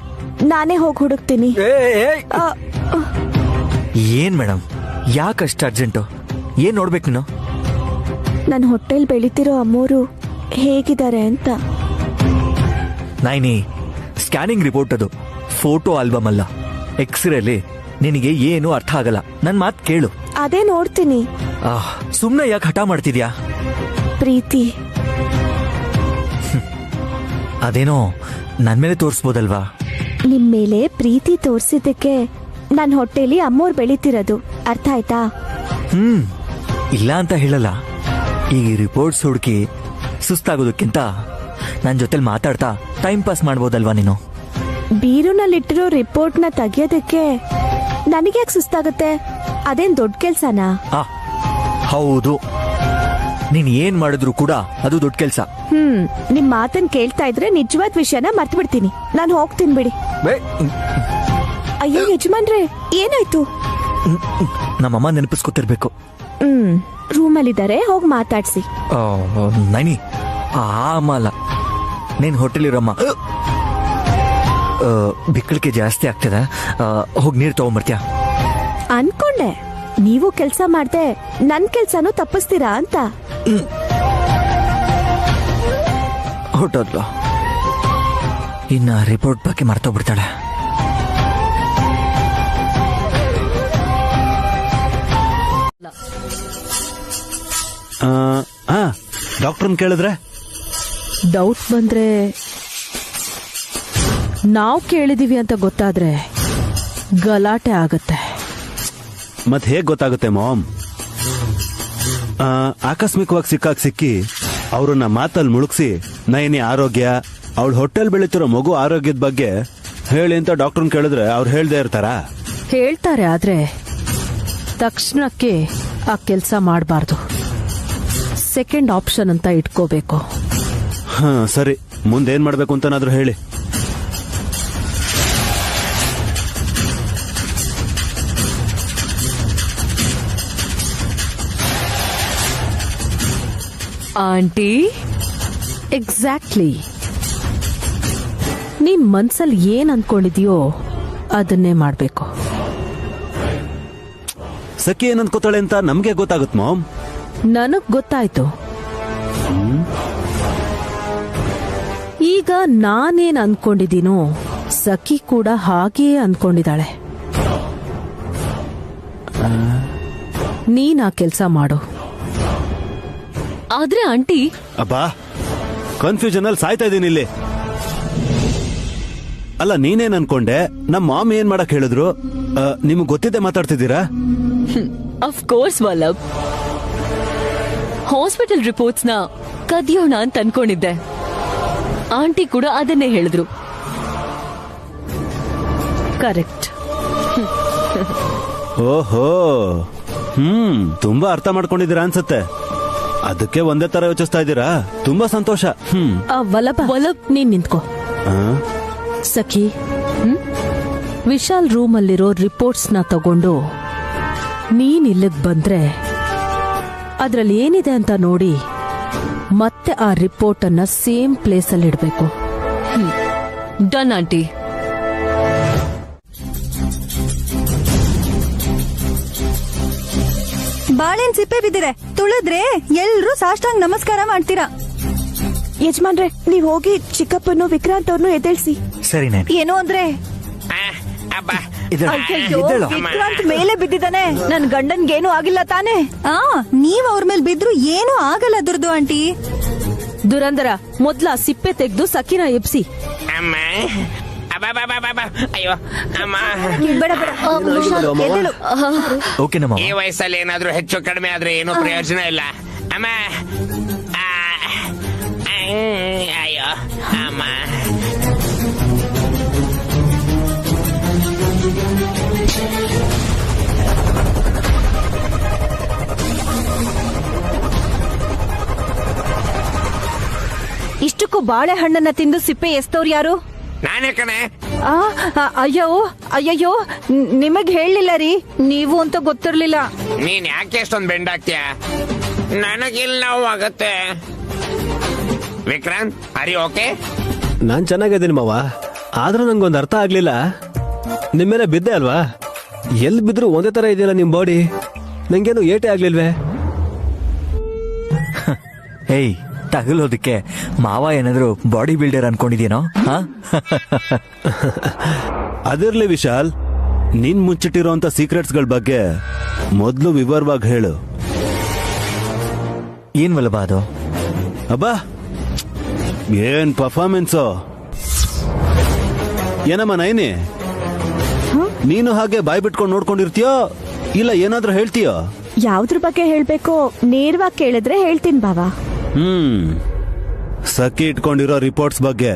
ನಾನೇ ಹೋಗಿ ಹುಡುಕ್ತೀನಿ. ಏನ್ ಮೇಡಮ್, ಯಾಕಷ್ಟು ಅರ್ಜೆಂಟು? ಏನ್ ನೋಡ್ಬೇಕು ನೀನು? ನನ್ನ ಹೊಟ್ಟೆಲ್ ಬೆಳಿತಿರೋ ಅಮ್ಮೋರು ಹೇಗಿದ್ದಾರೆ ಅಂತ. ನಾಯಿನಿ, ಸ್ಕ್ಯಾನಿಂಗ್ ರಿಪೋರ್ಟ್ ಅದು, ಫೋಟೋ ಆಲ್ಬಮ್ ಅಲ್ಲ. ಎಕ್ಸ್ರೇಲಿ ನಿನಗೆ ಏನು ಅರ್ಥ ಆಗಲ್ಲ. ನನ್ ಮಾತ್ ಕೇಳು. ಅದೇ ನೋಡ್ತೀನಿ. ಸುಮ್ನೆ ಯಾಕೆ ಹಠ ಮಾಡ್ತಿದ್ಯಾ? ಪ್ರೀತಿ ಅದೇನೋ ನನ್ ಮೇಲೆ ತೋರಿಸ್ಬೋದಲ್ವಾ? ನಿಮ್ ಮೇಲೆ ಪ್ರೀತಿ ತೋರ್ಸಿದ್ದಕ್ಕೆ ನನ್ ಹೊಟ್ಟೆಲಿ ಅಮ್ಮೋರ್ ಬೆಳಿತಿರೋದು, ಅರ್ಥ ಆಯ್ತಾ? ಇಲ್ಲ ಅಂತ ಹೇಳಲ್ಲ. ಈ ರಿಪೋರ್ಟ್ಸ್ ಹುಡುಕಿ ಸುಸ್ತಾಗೋದಕ್ಕಿಂತ ನನ್ ಜೊತೆಲಿ ಮಾತಾಡ್ತಾ ಟೈಮ್ ಪಾಸ್ ಮಾಡ್ಬೋದಲ್ವಾ ನೀನು? ಬೀರುನಲ್ಲಿಟ್ಟಿರೋ ರಿಪೋರ್ಟ್ ನ ತೆಗಿಯೋದಕ್ಕೆ ನನಗ್ಯಾಕೆ ಸುಸ್ತಾಗುತ್ತೆ? ಅದೇನ್ ದೊಡ್ಡ ಕೆಲ್ಸನಾ? ಹೌದು, ನೀನ್ ಏನ್ ಮಾಡಿದ್ರು ಕೂಡ ಅದು ದೊಡ್ಡ ಕೆಲ್ಸ. ನಿಮ್ ಮಾತನ್ ಕೇಳ್ತಾ ಇದ್ರೆ ನಿಜವಾದ ವಿಷಯನ ಮರ್ತು ಬಿಡ್ತೀನಿ. ನಾನು ಹೋಗ್ತೀನಿ ಬಿಡಿ. ಅಯ್ಯೋ ಯಜಮಾನ್ರೆ, ಏನಾಯ್ತು? ನಮ್ಮಮ್ಮ ನೆನಪಿಸ್ಕೊತಿರ್ಬೇಕು. ರೂಮಲ್ಲಿದ್ದಾರೆ, ಹೋಗಿ ಮಾತಾಡ್ಸಿ. ನೈನಿ, ಆಮಲ್ಲ, ನೀನ್ ಹೋಟೆಲಿರಮ್ಮ ಬಿಕ್ಕಳಿಕೆ ಜಾಸ್ತಿ ಆಗ್ತದ, ಹೋಗಿ ನೀರು ತಗೊಂಬರ್ತೀಯ? ಅನ್ಕೊಂಡೆ ನೀವು ಕೆಲ್ಸ ಮಾಡ್ದೆ ನನ್ ಕೆಲ್ಸನೂ ತಪ್ಪಿಸ್ತೀರಾ ಅಂತ. ಹೊಟ್ಟೋದ್ಲು, ಇನ್ನ ರಿಪೋರ್ಟ್ ಬಗ್ಗೆ ಮರ್ತೋಗ್ಬಿಡ್ತಾಳೆ. ಡಾಕ್ಟರ್ನ ಕೇಳಿದ್ರೆ ಡೌಟ್ ಬಂದ್ರೆ, ನಾವು ಕೇಳಿದೀವಿ ಅಂತ ಗೊತ್ತಾದ್ರೆ ಗಲಾಟೆ ಆಗತ್ತೆ. ಮತ್ ಹೇಗ್ ಗೊತ್ತಾಗುತ್ತೆ ಮಾಮ್? ಆಕಸ್ಮಿಕವಾಗಿ ಸಿಕ್ಕಿ ಅವ್ರನ್ನ ಮಾತಲ್ಲಿ ಮುಳುಗ್ಸಿ ನಯನಿ ಆರೋಗ್ಯ, ಅವಳ ಹೊಟ್ಟೆಲ್ ಬೆಳೀತಿರೋ ಮಗು ಆರೋಗ್ಯದ ಬಗ್ಗೆ ಹೇಳಿ ಅಂತ ಡಾಕ್ಟರ್ನ ಕೇಳಿದ್ರೆ ಅವ್ರು ಹೇಳ್ದೇ ಇರ್ತಾರ? ಹೇಳ್ತಾರೆ, ಆದ್ರೆ ತಕ್ಷಣಕ್ಕೆ ಆ ಕೆಲಸ ಮಾಡಬಾರ್ದು. ಸೆಕೆಂಡ್ ಆಪ್ಷನ್ ಅಂತ ಇಟ್ಕೋಬೇಕು. ಸರಿ, ಮುಂದೇನ್ ಮಾಡ್ಬೇಕು ಅಂತನಾದ್ರೂ ಹೇಳಿ. Aunty, exactly. ನೀನ್ ಮನ್ಸಲ್ಲಿ ಏನ್ ಅನ್ಕೊಂಡಿದ್ಯೋ ಅದನ್ನೇ ಮಾಡ್ಬೇಕು. ಸಖಿ ಏನ್ ಅನ್ಕೋತಾಳೆ ಅಂತ ನಮ್ಗೆ ಗೊತ್ತಾಗುತ್ತೆ ಮಾಮ್. ನನಗ್ ಗೊತ್ತಾಯ್ತು. ಈಗ ನಾನೇನ್ ಅನ್ಕೊಂಡಿದ್ದೀನೋ ಸಖಿ ಕೂಡ ಹಾಗೆಯೇ ಅನ್ಕೊಂಡಿದ್ದಾಳೆ. ನೀನ್ ಆ ಕೆಲ್ಸ ಮಾಡು. ಆದ್ರೆ ಆಂಟಿ, ಅಬ್ಬಾ, ಕನ್ಫ್ಯೂಷನ್ ಅಲ್ಲಿ ಸಾಯ್ತಾ ಇದೀನಿ ಇಲ್ಲಿ. ಅಲ್ಲ, ನೀನೇನ್ ಅನ್ಕೊಂಡೆ? ನಮ್ಮ ಮಾಮ್ ಏನ್ ಮಾಡಕ್ ಹೇಳಿದ್ರು? ನಿಮ್ಗೆ ಗೊತ್ತಿದ್ದೆ ಮಾತಾಡ್ತಿದ್ದೀರಾ? Of course Vallabh, hospital reports ನ ಕದಿಯೋಣ ಅಂತ ಅನ್ಕೊಂಡಿದ್ದೆ. ಆಂಟಿ ಕೂಡ ಅದನ್ನೇ ಹೇಳಿದ್ರು. ಕರೆಕ್ಟ್. ಓಹೋ, ತುಂಬಾ ಅರ್ಥ ಮಾಡ್ಕೊಂಡಿದ್ದೀರಾ ಅನ್ಸತ್ತೆ. ಅದಕ್ಕೆ ಒಂದೇ ತರ ಯೋಚಿಸ್ತಾ ಇದ್ದೀರಾ. ತುಂಬಾ ಸಂತೋಷ. ವಲ್ಲಭ್, ನೀನ್ ನಿಂತ್ಕೋ. ಸಖಿ, ವಿಶಾಲ್ ರೂಮ್ ಅಲ್ಲಿರೋ ರಿಪೋರ್ಟ್ಸ್ ನ ತಗೊಂಡು ನೀನ್ ಇಲ್ಲಿಗ್ ಬಂದ್ರೆ ಅದ್ರಲ್ಲಿ ಏನಿದೆ ಅಂತ ನೋಡಿ ಮತ್ತೆ ಆ ರಿಪೋರ್ಟ್ ಅನ್ನ ಸೇಮ್ ಪ್ಲೇಸ್ ಅಲ್ಲಿ ಇಡ್ಬೇಕು. Done aunty. ಬಾಳೆನ್ ಸಿಪ್ಪೆ ಬಿದ್ದಿದೆ, ತುಳಿದ್ರೆ ಎಲ್ರೂ ಸಾಷ್ಟಾಂಗ ನಮಸ್ಕಾರ ಮಾಡ್ತೀರಾ. ಯಜಮಾನ್ರೆ, ನೀವ್ ಹೋಗಿ ಚಿಕ್ಕಪ್ಪನ್ನು ವಿಕ್ರಾಂತ್ ಅವ್ರನ್ನು ಎದ್ದೇಳ್ಸಿ. ಸರಿ ನೇನಿ. ಏನು ಅಂದ್ರೆ ಅಯ್ಯಯ್ಯೋ, ವಿಕ್ರಾಂತ್ ಮೇಲೆ ಬಿದ್ದಿದ್ದಾನೆ. ನನ್ ಗಂಡನ್ಗೇನು ಆಗಿಲ್ಲ ತಾನೆ? ನೀವ್ ಅವ್ರ ಮೇಲೆ ಬಿದ್ರು ಏನು ಆಗಲ್ಲ ದುರ್ದು ಆಂಟಿ. ದುರಂದರ, ಮೊದ್ಲ ಸಿಪ್ಪೆ ತೆಗೆದು ಸಖಿನ ಎಬ್ಸಿ. ಅಯ್ಯೋ ಅಮ್ಮ, ಓಕೆ ನಮ್ಮ ಈ ವಯಸ್ಸಲ್ಲಿ ಏನಾದ್ರೂ ಹೆಚ್ಚು ಕಡಿಮೆ ಆದ್ರೆ ಏನು ಪ್ರಯೋಜನ ಇಲ್ಲ ಅಮ್ಮ. ಅಯ್ಯೋ ಅಮ್ಮ. ಇಷ್ಟಕ್ಕೂ ಬಾಳೆಹಣ್ಣನ್ನ ತಿಂದು ಸಿಪ್ಪೆ ಎಸ್ತವ್ರು ಯಾರು? ನಾನೇ ಕಣೆ. ಅಯ್ಯಯ್ಯೋ, ನಿಮಗ್ ಹೇಳಿಲ್ಲ ರೀ. ನೀವು ಅಂತ ಗೊತ್ತಿರ್ಲಿಲ್ಲ. ನೀನ್ ಯಾಕೆ ಎಷ್ಟೊಂದು ಬೆಂಡಾಗ್ತೀಯ? ನನಗಿಲ್ಲ ನೋವು ಆಗತ್ತೆ. ವಿಕ್ರಾಂತ್, ಅರಿ ಓಕೆ? ನಾನ್ ಚೆನ್ನಾಗಿದ್ದೀನಿ ಮಾವ. ಆದ್ರೂ ನಂಗೊಂದು ಅರ್ಥ ಆಗ್ಲಿಲ್ಲ. ನಿಮ್ಮೇಲೆ ಬಿದ್ದೆ ಅಲ್ವಾ? ಎಲ್ಲಿ ಬಿದ್ರು ಒಂದೇ ತರ ಇದೆಯಲ್ಲ ನಿಮ್ ಬಾಡಿ. ನಂಗೇನು ಏಟೆ ಆಗ್ಲಿಲ್ವೇ? ಏಯ್, ತಗಲೋದಕ್ಕೆ ಮಾವ ಏನಾದ್ರು ಬಾಡಿ ಬಿಲ್ಡರ್ ಅನ್ಕೊಂಡಿದ್ದೀನೋ? ಅದಿರ್ಲಿ ವಿಶಾಲ್, ನೀನ್ ಮುಚ್ಚಿಟ್ಟಿರೋಂತ ಸೀಕ್ರೆಟ್ಸ್ ಗಳ ಬಗ್ಗೆ ಮೊದ್ಲು ವಿವರವಾಗಿ ಹೇಳು. ಏನ್ ವಲ್ಲಭ ಅದು? ಅಬ್ಬಾ, ಏನ್ ಪರ್ಫಾರ್ಮೆನ್ಸು! ಏನಮ್ಮ ನೈನಿ, ನೀನು ಹಾಗೆ ಬಾಯ್ ಬಿಟ್ಕೊಂಡು ನೋಡ್ಕೊಂಡಿರ್ತೀಯೋ ಇಲ್ಲ ಏನಾದ್ರೂ ಹೇಳ್ತೀಯೋ? ಯಾವ್ದ್ರ ಬಗ್ಗೆ ಹೇಳ್ಬೇಕೋ ನೇರವಾಗಿ ಕೇಳಿದ್ರೆ ಹೇಳ್ತೀನಿ ಬಾವಾ. ಸಖಿ ಇಟ್ಕೊಂಡಿರೋ ರಿಪೋರ್ಟ್ಸ್ ಬಗ್ಗೆ.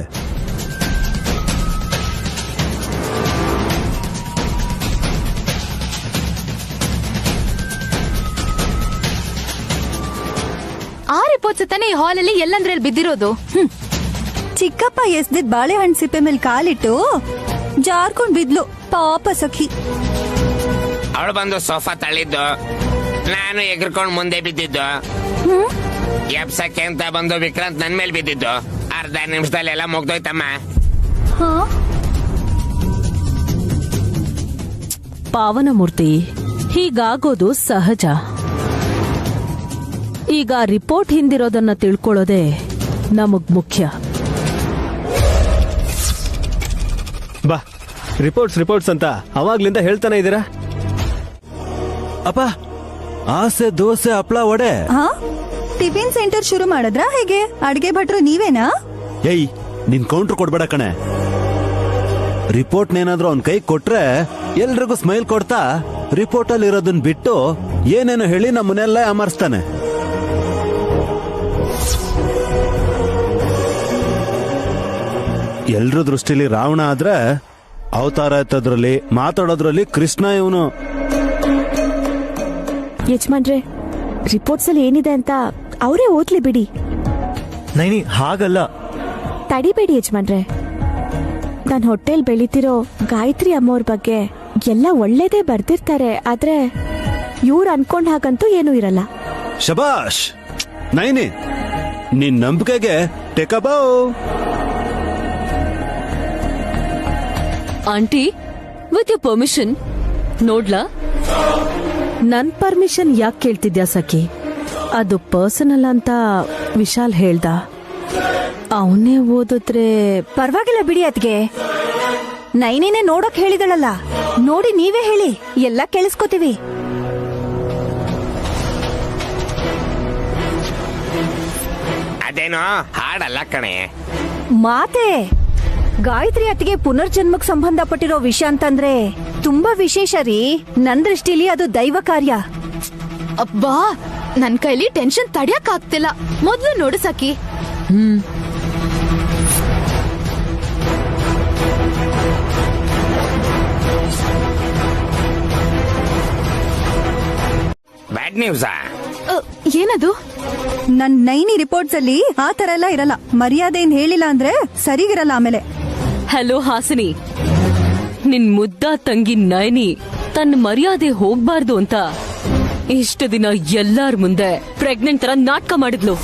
ಆ ರಿಪೋರ್ಟ್ಸ್ ತಾನೇ ಈ ಹಾಲಲ್ಲಿ ಎಲ್ಲಂದ್ರಲ್ಲಿ ಬಿದ್ದಿರೋದು. ಚಿಕ್ಕಪ್ಪ ಎಸ್ದಿದ್ ಬಾಳೆಹಣ್ಣು ಸಿಪ್ಪೆ ಮೇಲೆ ಕಾಲಿಟ್ಟು ಜಾರ್ಕೊಂಡ್ ಬಿದ್ಲು ಪಾಪ ಸಖಿ. ಅವಳು ಬಂದು ಸೋಫಾ ತಳ್ಳಿದ್ದು, ನಾನು ಎಗರ್ಕೊಂಡು ಮುಂದೆ ಬಿದ್ದಿದ್ದು. ಎಬ್ಸಕ್ಕೆ ಅಂತ ಬಂದು ವಿಕ್ರಾಂತ್ ನನ್ ಮೇಲೆ ಬಿದ್ದಿದ್ದು. ಅರ್ಧ ನಿಮಿಷದಲ್ಲಿ ಎಲ್ಲ ಮುಗ್ದೋಯ್ತಮ್ಮ. ಪಾವನಮೂರ್ತಿ, ಹೀಗಾಗೋದು ಸಹಜ. ಈಗ ರಿಪೋರ್ಟ್ ಹಿಂದಿರೋದನ್ನ ತಿಳ್ಕೊಳ್ಳೋದೇ ನಮಗ್ ಮುಖ್ಯ. ಬಾ, ರಿಪೋರ್ಟ್ಸ್ ಅಂತ ಅವಾಗ್ಲಿಂದ ಹೇಳ್ತಾನೆ ಇದ್ದೀರಾ. ಅಪ್ಪ, ಆಸೆ ದೋಸೆ ಹಪ್ಳ ವಡೆ. ಟಿಫಿನ್ ಸೆಂಟರ್ ಶುರು ಮಾಡಿದ್ರಾ ಹೇಗೆ? ಅಡ್ಗೆ ಭಟ್ರು ನೀವೇನಾ? ಏಯ್, ನಿನ್ ಕೌಂಟ್ರ್ ಕೊಡ್ಬೇಡ ಕಣೆ. ರಿಪೋರ್ಟ್ ನೇನಾದ್ರೂ ಅವ್ನ್ ಕೈ ಕೊಟ್ರೆ ಎಲ್ರಿಗೂ ಸ್ಮೈಲ್ ಕೊಡ್ತಾ ರಿಪೋರ್ಟ್ ಅಲ್ಲಿ ಇರೋದನ್ನ ಬಿಟ್ಟು ಏನೇನು ಹೇಳಿ ನಮ್ಮನ್ನೆಲ್ಲ ಅಮರ್ಸ್ತಾನೆ. ಎಲ್ರ ದೃಷ್ಟಿಲಿ ರಾವಣ ಆದ್ರೆ ಅವತಾರ ಎತ್ತದ್ರಲ್ಲಿ ಮಾತಾಡೋದ್ರಲ್ಲಿ ಕೃಷ್ಣ ಇವನು. ಯಜಮಾನ್ರೆ, ರಿಪೋರ್ಟ್ಸ್ ಅಲ್ಲಿ ಏನಿದೆ ಅಂತ ಅವರೇ ಓದ್ಲಿ ಬಿಡಿ. ನೈನಿ, ಹಾಗಲ್ಲ. ತಡಿಬೇಡಿ ಯಜಮಾನ್ರೆ. ನಾನ್ ಹೊಟ್ಟೆಲ್ ಬೆಳಿತಿರೋ ಗಾಯತ್ರಿ ಅಮ್ಮೋರ್ ಬಗ್ಗೆ ಎಲ್ಲ ಒಳ್ಳೇದೇ ಬರ್ದಿರ್ತಾರೆ. ಆದ್ರೆ ಇವ್ರು ಅನ್ಕೊಂಡ್ ಹಾಗಂತೂ ಏನೂ ಇರಲ್ಲ. ಶಬಾಷ್ ನೈನಿ, ನಿನ್ ನಂಬಿಕೆಗೆ ಟೆಕಬೋ. ಆಂಟಿ, ವಿತ್ ಯೋರ್ ಪರ್ಮಿಷನ್ ನೋಡ್ಲಾ? ನನ್ ಪರ್ಮಿಷನ್ ಯಾಕೆ ಕೇಳ್ತಿದ್ಯಾ ಸಖಿ? ಅದು ಪರ್ಸನಲ್ ಅಂತ ವಿಶಾಲ್ ಹೇಳ್ದ. ಅವನೇ ಓದಿದ್ರೆ ಪರವಾಗಿಲ್ಲ ಬಿಡಿ. ಅದ್ಗೆ ನೈನೇನೆ ನೋಡಕ್ ಹೇಳಿದಳಲ್ಲ, ನೋಡಿ ನೀವೇ ಹೇಳಿ, ಎಲ್ಲ ಕೇಳಿಸ್ಕೊತೀವಿ. ಅದೇನೋ ಹಾಡಲ್ಲ ಕಣೆ. ಮಾತೆ ಗಾಯತ್ರಿ ಅತ್ತಿಗೆ ಪುನರ್ಜನ್ಮಕ್ ಸಂಬಂಧಪಟ್ಟಿರೋ ವಿಷಯ ಅಂತಂದ್ರೆ ತುಂಬಾ ವಿಶೇಷ ರೀ. ನನ್ ದೃಷ್ಟಿಲಿ ಅದು ದೈವ ಕಾರ್ಯ. ಅಬ್ಬಾ, ನನ್ ಕೈಲಿ ಟೆನ್ಷನ್ ತಡಿಯಕ್ ಆಗ್ತಿಲ್ಲ. ಮೊದ್ಲು ನೋಡು ಸಖಿ. ಬ್ಯಾಡ್ ನ್ಯೂಸಾ? ಏನದು? ನನ್ ನೈನಿ ರಿಪೋರ್ಟ್ಸ್ ಅಲ್ಲಿ ಆ ತರ ಎಲ್ಲ ಇರಲ್ಲ. ಮರ್ಯಾದೆ ಏನ್ ಹೇಳಿಲ್ಲ ಅಂದ್ರೆ ಸರಿಗಿರಲ್ಲ ಆಮೇಲೆ. ಹಲೋ ಹಾಸಿನಿ, ನಿನ್ ಮುದ್ದ ತಂಗಿ ನಯನಿ ತನ್ನ ಮರ್ಯಾದೆ ಹೋಗ್ಬಾರ್ದು ಅಂತ ಇಷ್ಟು ದಿನ ಎಲ್ಲಾರ ಮುಂದೆ ಪ್ರೆಗ್ನೆಂಟ್ ತರ ನಾಟಕ ಮಾಡಿದ್ಲು.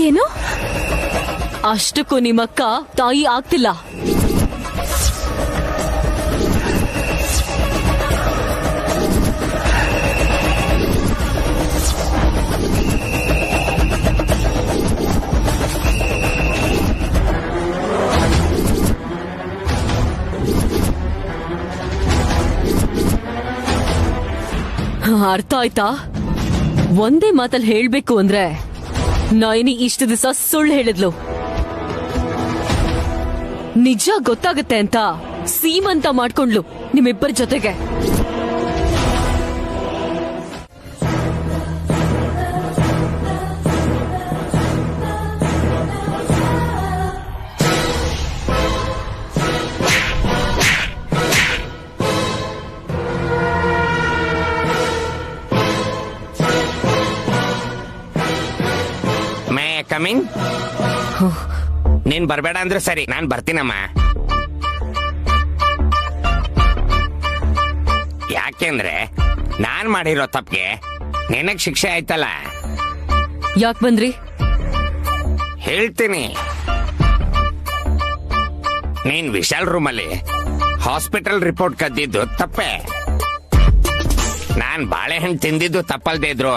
ಏನು? ಅಷ್ಟಕ್ಕೂ ನಿಮ್ಮಕ್ಕ ತಾಯಿ ಆಗ್ತಿಲ್ಲ. ಅರ್ಥ ಆಯ್ತಾ? ಒಂದೇ ಮಾತಲ್ಲಿ ಹೇಳ್ಬೇಕು ಅಂದ್ರೆ ನಯನಿ ಇಷ್ಟು ದಿವಸ ಸುಳ್ಳು ಹೇಳಿದ್ಲು. ನಿಜ ಗೊತ್ತಾಗತ್ತೆ ಅಂತ ಸೀಮಂತ ಮಾಡ್ಕೊಂಡ್ಲು ನಿಮ್ಮಿಬ್ಬರ ಜೊತೆಗೆ. ಕಮಿಂಗ್. ನೀನ್ ಬರ್ಬೇಡ ಅಂದ್ರೆ ಸರಿ, ನಾನ್ ಬರ್ತೀನಮ್ಮ. ಯಾಕೆಂದ್ರೆ ನಾನ್ ಮಾಡಿರೋ ತಪ್ಪಿಗೆ ನಿನಗ್ ಶಿಕ್ಷೆ ಆಯ್ತಲ್ಲ. ಯಾಕೆ ಬಂದ್ರಿ? ಹೇಳ್ತೀನಿ. ನೀನ್ ವಿಶಾಲ್ ರೂಮಲ್ಲಿ ಹಾಸ್ಪಿಟಲ್ ರಿಪೋರ್ಟ್ ಕದ್ದಿದ್ದು ತಪ್ಪೆ. ನಾನ್ ಬಾಳೆಹಣ್ಣು ತಿಂದಿದ್ದು ತಪ್ಪಲ್ದೇ ಇದ್ರು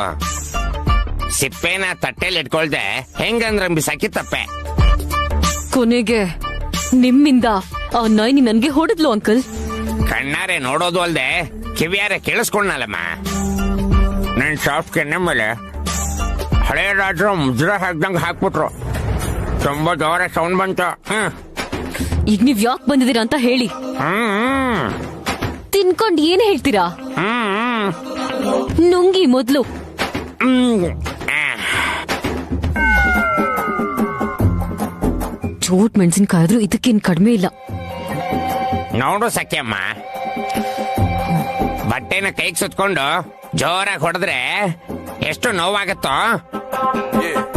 ಸಿಪ್ಪೆನ ತಟ್ಟೆಲ್ ಇಟ್ಕೊಳ್ದೆ ಹೆಂಗಂದ್ರ ಬಿಸಾಕಿ ತಪ್ಪೆ. ಕೊನೆಗೆ ನಿಮ್ಮಿಂದ ಆ ನೈನಿ ನನ್ಗೆ ಹೊಡೆದ್ಲು ಅಂಕಲ್. ಕಣ್ಣಾರೆ ನೋಡೋದು ಅಲ್ದೆ ಕಿವಿಯಾರೆ ಕೇಳಿಸ್ಕೊಂಡಲ್ಲಮ್ಮ. ನನ್ ಸಾಫ್ಟ್ ಕೆನ್ನೆ ಮೇಲೆ ಹಳೆ ರಾಜರು ಮುದ್ರ ಹಾಕ್ದಂಗ್ ಹಾಕ್ಬಿಟ್ರು. ತುಂಬಾ ಜೋರ ಸೌಂಡ್ ಬಂತು. ಈಗ ನೀವ್ ಯಾಕೆ ಬಂದಿದ್ದೀರಾ ಅಂತ ಹೇಳಿ. ತಿನ್ಕೊಂಡ್ ಏನ್ ಹೇಳ್ತೀರಾ? ನುಂಗಿ ಮೊದ್ಲು. ಚೋಟ್ ಮೆಣಸಿನ್ಕಾಯ್ರು ಇದಕ್ಕೇನ್ ಕಡಿಮೆ ಇಲ್ಲ. ನೋಡು ಸಖ್ಯಮ್ಮ, ಬಟ್ಟೆನ ಕೈಗೆ ಸುತ್ಕೊಂಡು ಜೋರಾಗಿ ಹೊಡೆದ್ರೆ ಎಷ್ಟು ನೋವಾಗತ್ತೋ,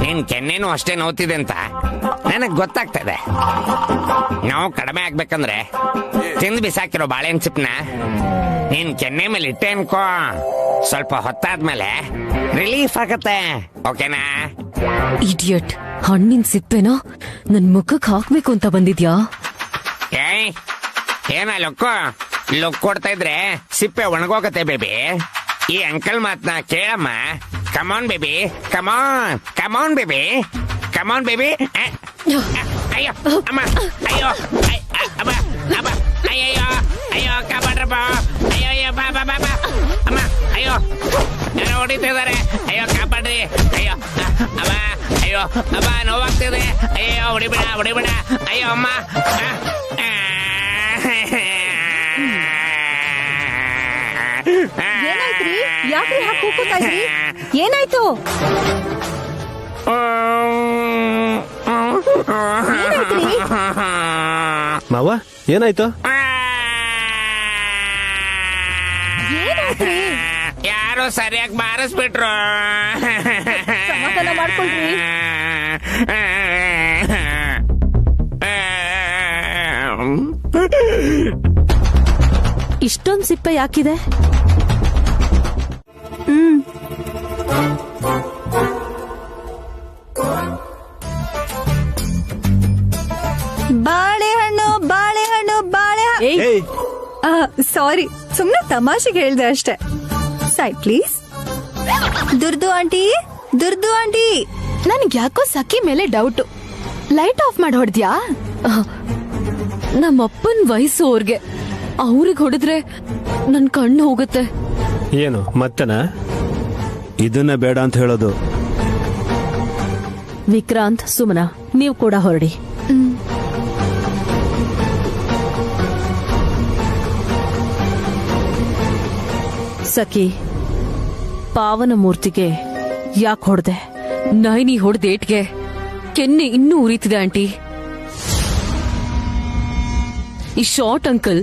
ನಿನ್ ಕೆನ್ನೆನೂ ಅಷ್ಟೇ ನೋವ್ತಿದೆ ಅಂತ ನನಗ್ ಗೊತ್ತಾಗ್ತದೆ. ನೋವು ಕಡಿಮೆ ಆಗ್ಬೇಕಂದ್ರೆ ತಿಂದು ಬಿಸಾಕಿರೋ ಬಾಳೆಹಣ್ಣು ಚಿಪ್ನ ನಿನ್ ಕೆನ್ನೆ ಮೇಲೆ ಇಟ್ಟೆ ಅನ್ಕೋ, ಸ್ವಲ್ಪ ಹೊತ್ತಾದ್ಮೇಲೆ ರಿಲೀಫ್ ಆಗತ್ತೆ. ಓಕೆನಾ? ಇಡಿಯಟ್, ಹಣ್ಣಿನ ಸಿಪ್ಪೆನ ನನ್ ಮುಖಕ್ಕೆ ಹಾಕ್ಬೇಕು ಅಂತ ಬಂದಿದ್ಯಾ? ಏನ ಲುಕ್ ಕೊಡ್ತಾ ಇದ್ರೆ ಸಿಪ್ಪೆ ಒಣಗೋಗತ್ತೆ ಬೇಬಿ. ಈ ಅಂಕಲ್ ಮಾತ್ನ ಕೇಳಮ್ಮ. ಕಮಾನ್ ಬೇಬಿ, ಕಮಾನ್ ಕಮಾನ್ ಬೇಬಿ, ಕಮಾನ್ ಬೇಬಿ. ಅಯ್ಯೋ ಅಮ್ಮ, ಅಯ್ಯೋ ಅಮ್ಮ, ಅಮ್ಮ, ಅಯ್ಯಯ್ಯೋ, ಅಯ್ಯೋ ಕಾಪಾಡ್ರಪ್ಪ, ಅಯ್ಯೋ ಅಯ್ಯೋ, ಬಾ ಬಾ ಬಾ ಬಾ ಅಮ್ಮ, ಅಯ್ಯೋ ಯಾರೋ ಹೊಡಿತಿದ್ದಾರೆ, ಅಯ್ಯೋ ಕಾಪಾಡ್ರಿ, ಅಯ್ಯೋ ಅಮ್ಮ, ಅಯ್ಯೋ ಅಮ್ಮ ನೋವಾಗ್ತಿದೆ, ಅಯ್ಯೋ ಹೊಡಿಬೇಡ ಹೊಡಿಬೇಡ, ಅಯ್ಯೋ ಅಮ್ಮ. ಏನಾಯ್ತ್ರಿ? ಯಾಕ್ರಿ ಹಾಗೆ ಕೂಗ್ತಾ ಇದ್ರಿ? ಏನಾಯ್ತು? ಏನಾಯ್ತ್ರಿ? ಮಾವ ಏನಾಯ್ತು? ಏನಾಯ್ತ್ರಿ? ಯಾರೋ ಸರಿಯಾಗಿ ಬಾರಿಸ್ಬಿಟ್ರು. ಸಮಾಧಾನ ಮಾಡ್ಕೊಳ್ರಿ. ಇಷ್ಟೊಂದ್ ಸಿಪ್ಪೆ ಯಾಕಿದೆ? ಬಾಳೆಹಣ್ಣು ಬಾಳೆಹಣ್ಣು ಬಾಳೆಹಣ್ಣು. ಏಯ್, ಸಾರಿ, ಸುಮ್ನೆ ತಮಾಷೆಗೆ ಹೇಳ್ದೆ ಅಷ್ಟೇ. Side please. ದುರ್ದು ಆಂಟಿ, ದುರ್ದು ಆಂಟಿ. ನನ್ಗ್ ಯಾಕೋ ಸಖಿ ಮೇಲೆ ಡೌಟ್. ಲೈಟ್ ಆಫ್ ಮಾಡಿ ಹೊಡ್ದ್ಯಾ? ನಮ್ಮಪ್ಪನ್ ವಯಸ್ಸು ಅವ್ರಿಗೆ, ಅವ್ರಿಗೆ ಹೊಡೆದ್ರೆ ನನ್ ಕಣ್ಣು ಹೋಗುತ್ತೆ. ಏನು ಮತ್ತನಾ? ಇದನ್ನ ಬೇಡ ಅಂತ ಹೇಳೋದು. ವಿಕ್ರಾಂತ್, ಸುಮನ, ನೀವು ಕೂಡ ಹೊರಡಿ. ಸಖಿ, ಪಾವನ ಮೂರ್ತಿಗೆ ಯಾಕೆ ಹೊಡೆದೆ? ನೈನಿ ಹೊಡೆದೇಟ್ಗೆ ಕೆನ್ನೆ ಇನ್ನೂ ಉರಿತಿದೆ ಆಂಟಿ. ಈ ಶಾರ್ಟ್ ಅಂಕಲ್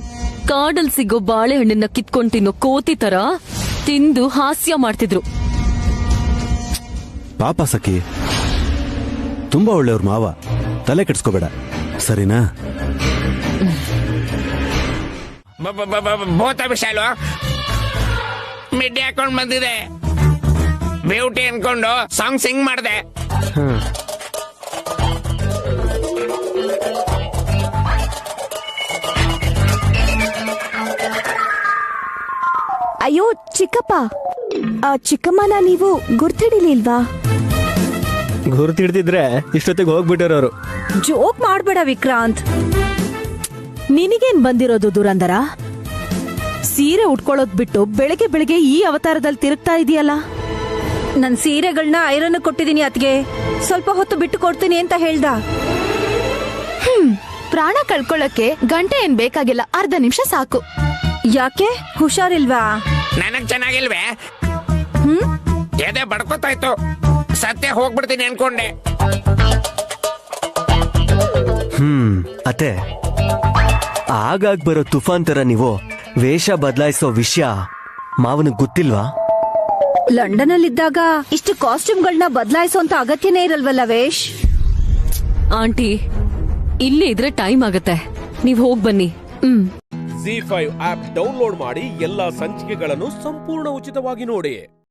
ಕಾಡಲ್ ಸಿಗೋ ಬಾಳೆಹಣ್ಣನ್ನ ಕಿತ್ಕೊಂಡ್ ತಿನ್ನೋ ಕೋತಿ ತರ ತಿಂದು ಹಾಸ್ಯ ಮಾಡ್ತಿದ್ರು. ಪಾಪ ಸಖಿ, ತುಂಬಾ ಒಳ್ಳೆಯವ್ರ ಮಾವ, ತಲೆ ಕೆಡ್ಸ್ಕೋಬೇಡ ಸರಿನಾ? ಭೂತ ವಿಶಾಲು ಮಿಡ್ಡಿ ಹಾಕೊಂಡ್ ಬಂದಿದೆ. ಬ್ಯೂಟಿ ಅನ್ಕೊಂಡು ಸಾಂಗ್ ಸಿಂಗ್ ಮಾಡ್ದೆ. ಅಯ್ಯೋ ಚಿಕ್ಕಪ್ಪ, ಆ ಚಿಕ್ಕಮ್ಮನ ನೀವು ಗುರ್ತಿಡಿಲಿಲ್ವಾ? ಗುರುತಿಡ್ದಿದ್ರೆ ಇಷ್ಟೊತ್ತಿಗೆ ಹೋಗ್ಬಿಟ್ಟಿರೋರು. ಜೋಕ್ ಮಾಡ್ಬೇಡ ವಿಕ್ರಾಂತ್. ನಿನಗೇನ್ ಬಂದಿರೋದು ದುರಂದರ? ಸೀರೆ ಉಟ್ಕೊಳ್ಳೋದ್ ಬಿಟ್ಟು ಬೆಳಗ್ಗೆ ಬೆಳಗ್ಗೆ ಈ ಅವತಾರದಲ್ಲಿ ತಿರುಗ್ತಾ ಇದೆಯಲ್ಲ. ನನ್ ಸೀರೆಗಳನ್ನ ಐರನ್ ಕೊಟ್ಟಿದೀನಿ ಅತ್ಗೆ, ಸ್ವಲ್ಪ ಹೊತ್ತು ಬಿಟ್ಟು ಕೊಡ್ತೀನಿ ಅಂತ ಹೇಳ್ದ. ಪ್ರಾಣ ಕಳ್ಕೊಳ್ಳಕ್ಕೆ ಗಂಟೆ ಏನ್ ಬೇಕಾಗಿಲ್ಲ, ಅರ್ಧ ನಿಮಿಷ ಸಾಕು. ಯಾಕೆ ಹುಷಾರಿಲ್ವಾ? ನನಗ್ ಚೆನ್ನಾಗಿಲ್ವೇ? ಎದೆ ಬಡ್ಕೋತಾಯ್ತು, ಸತ್ಯ ಹೋಗ್ಬಿಡ್ತೀನಿ ಅನ್ಕೊಂಡೆ. ಅತ್ತೆ, ಆಗಾಗ್ ಬರೋ ತುಫಾನ್ ತರ ನೀವು ವೇಷ ಬದಲಾಯಿಸೋ ವಿಷಯ ಮಾವನಿಗೆ ಗೊತ್ತಿಲ್ವಾ? ಲಂಡನ್ ಅಲ್ಲಿದ್ದಾಗ ಇಷ್ಟು ಕಾಸ್ಟ್ಯೂಮ್ಗಳನ್ನ ಬದಲಾಯಿಸೋಂತ ಅಗತ್ಯನೇ ಇರಲ್ವಲ್ಲ ವೇಶ್. ಆಂಟಿ, ಇಲ್ಲೇ ಇದ್ರೆ ಟೈಮ್ ಆಗತ್ತೆ, ನೀವ್ ಹೋಗ್ ಬನ್ನಿ. Z5 ಆಪ್ ಡೌನ್ಲೋಡ್ ಮಾಡಿ ಎಲ್ಲಾ ಸಂಚಿಕೆಗಳನ್ನು ಸಂಪೂರ್ಣ ಉಚಿತವಾಗಿ ನೋಡಿ.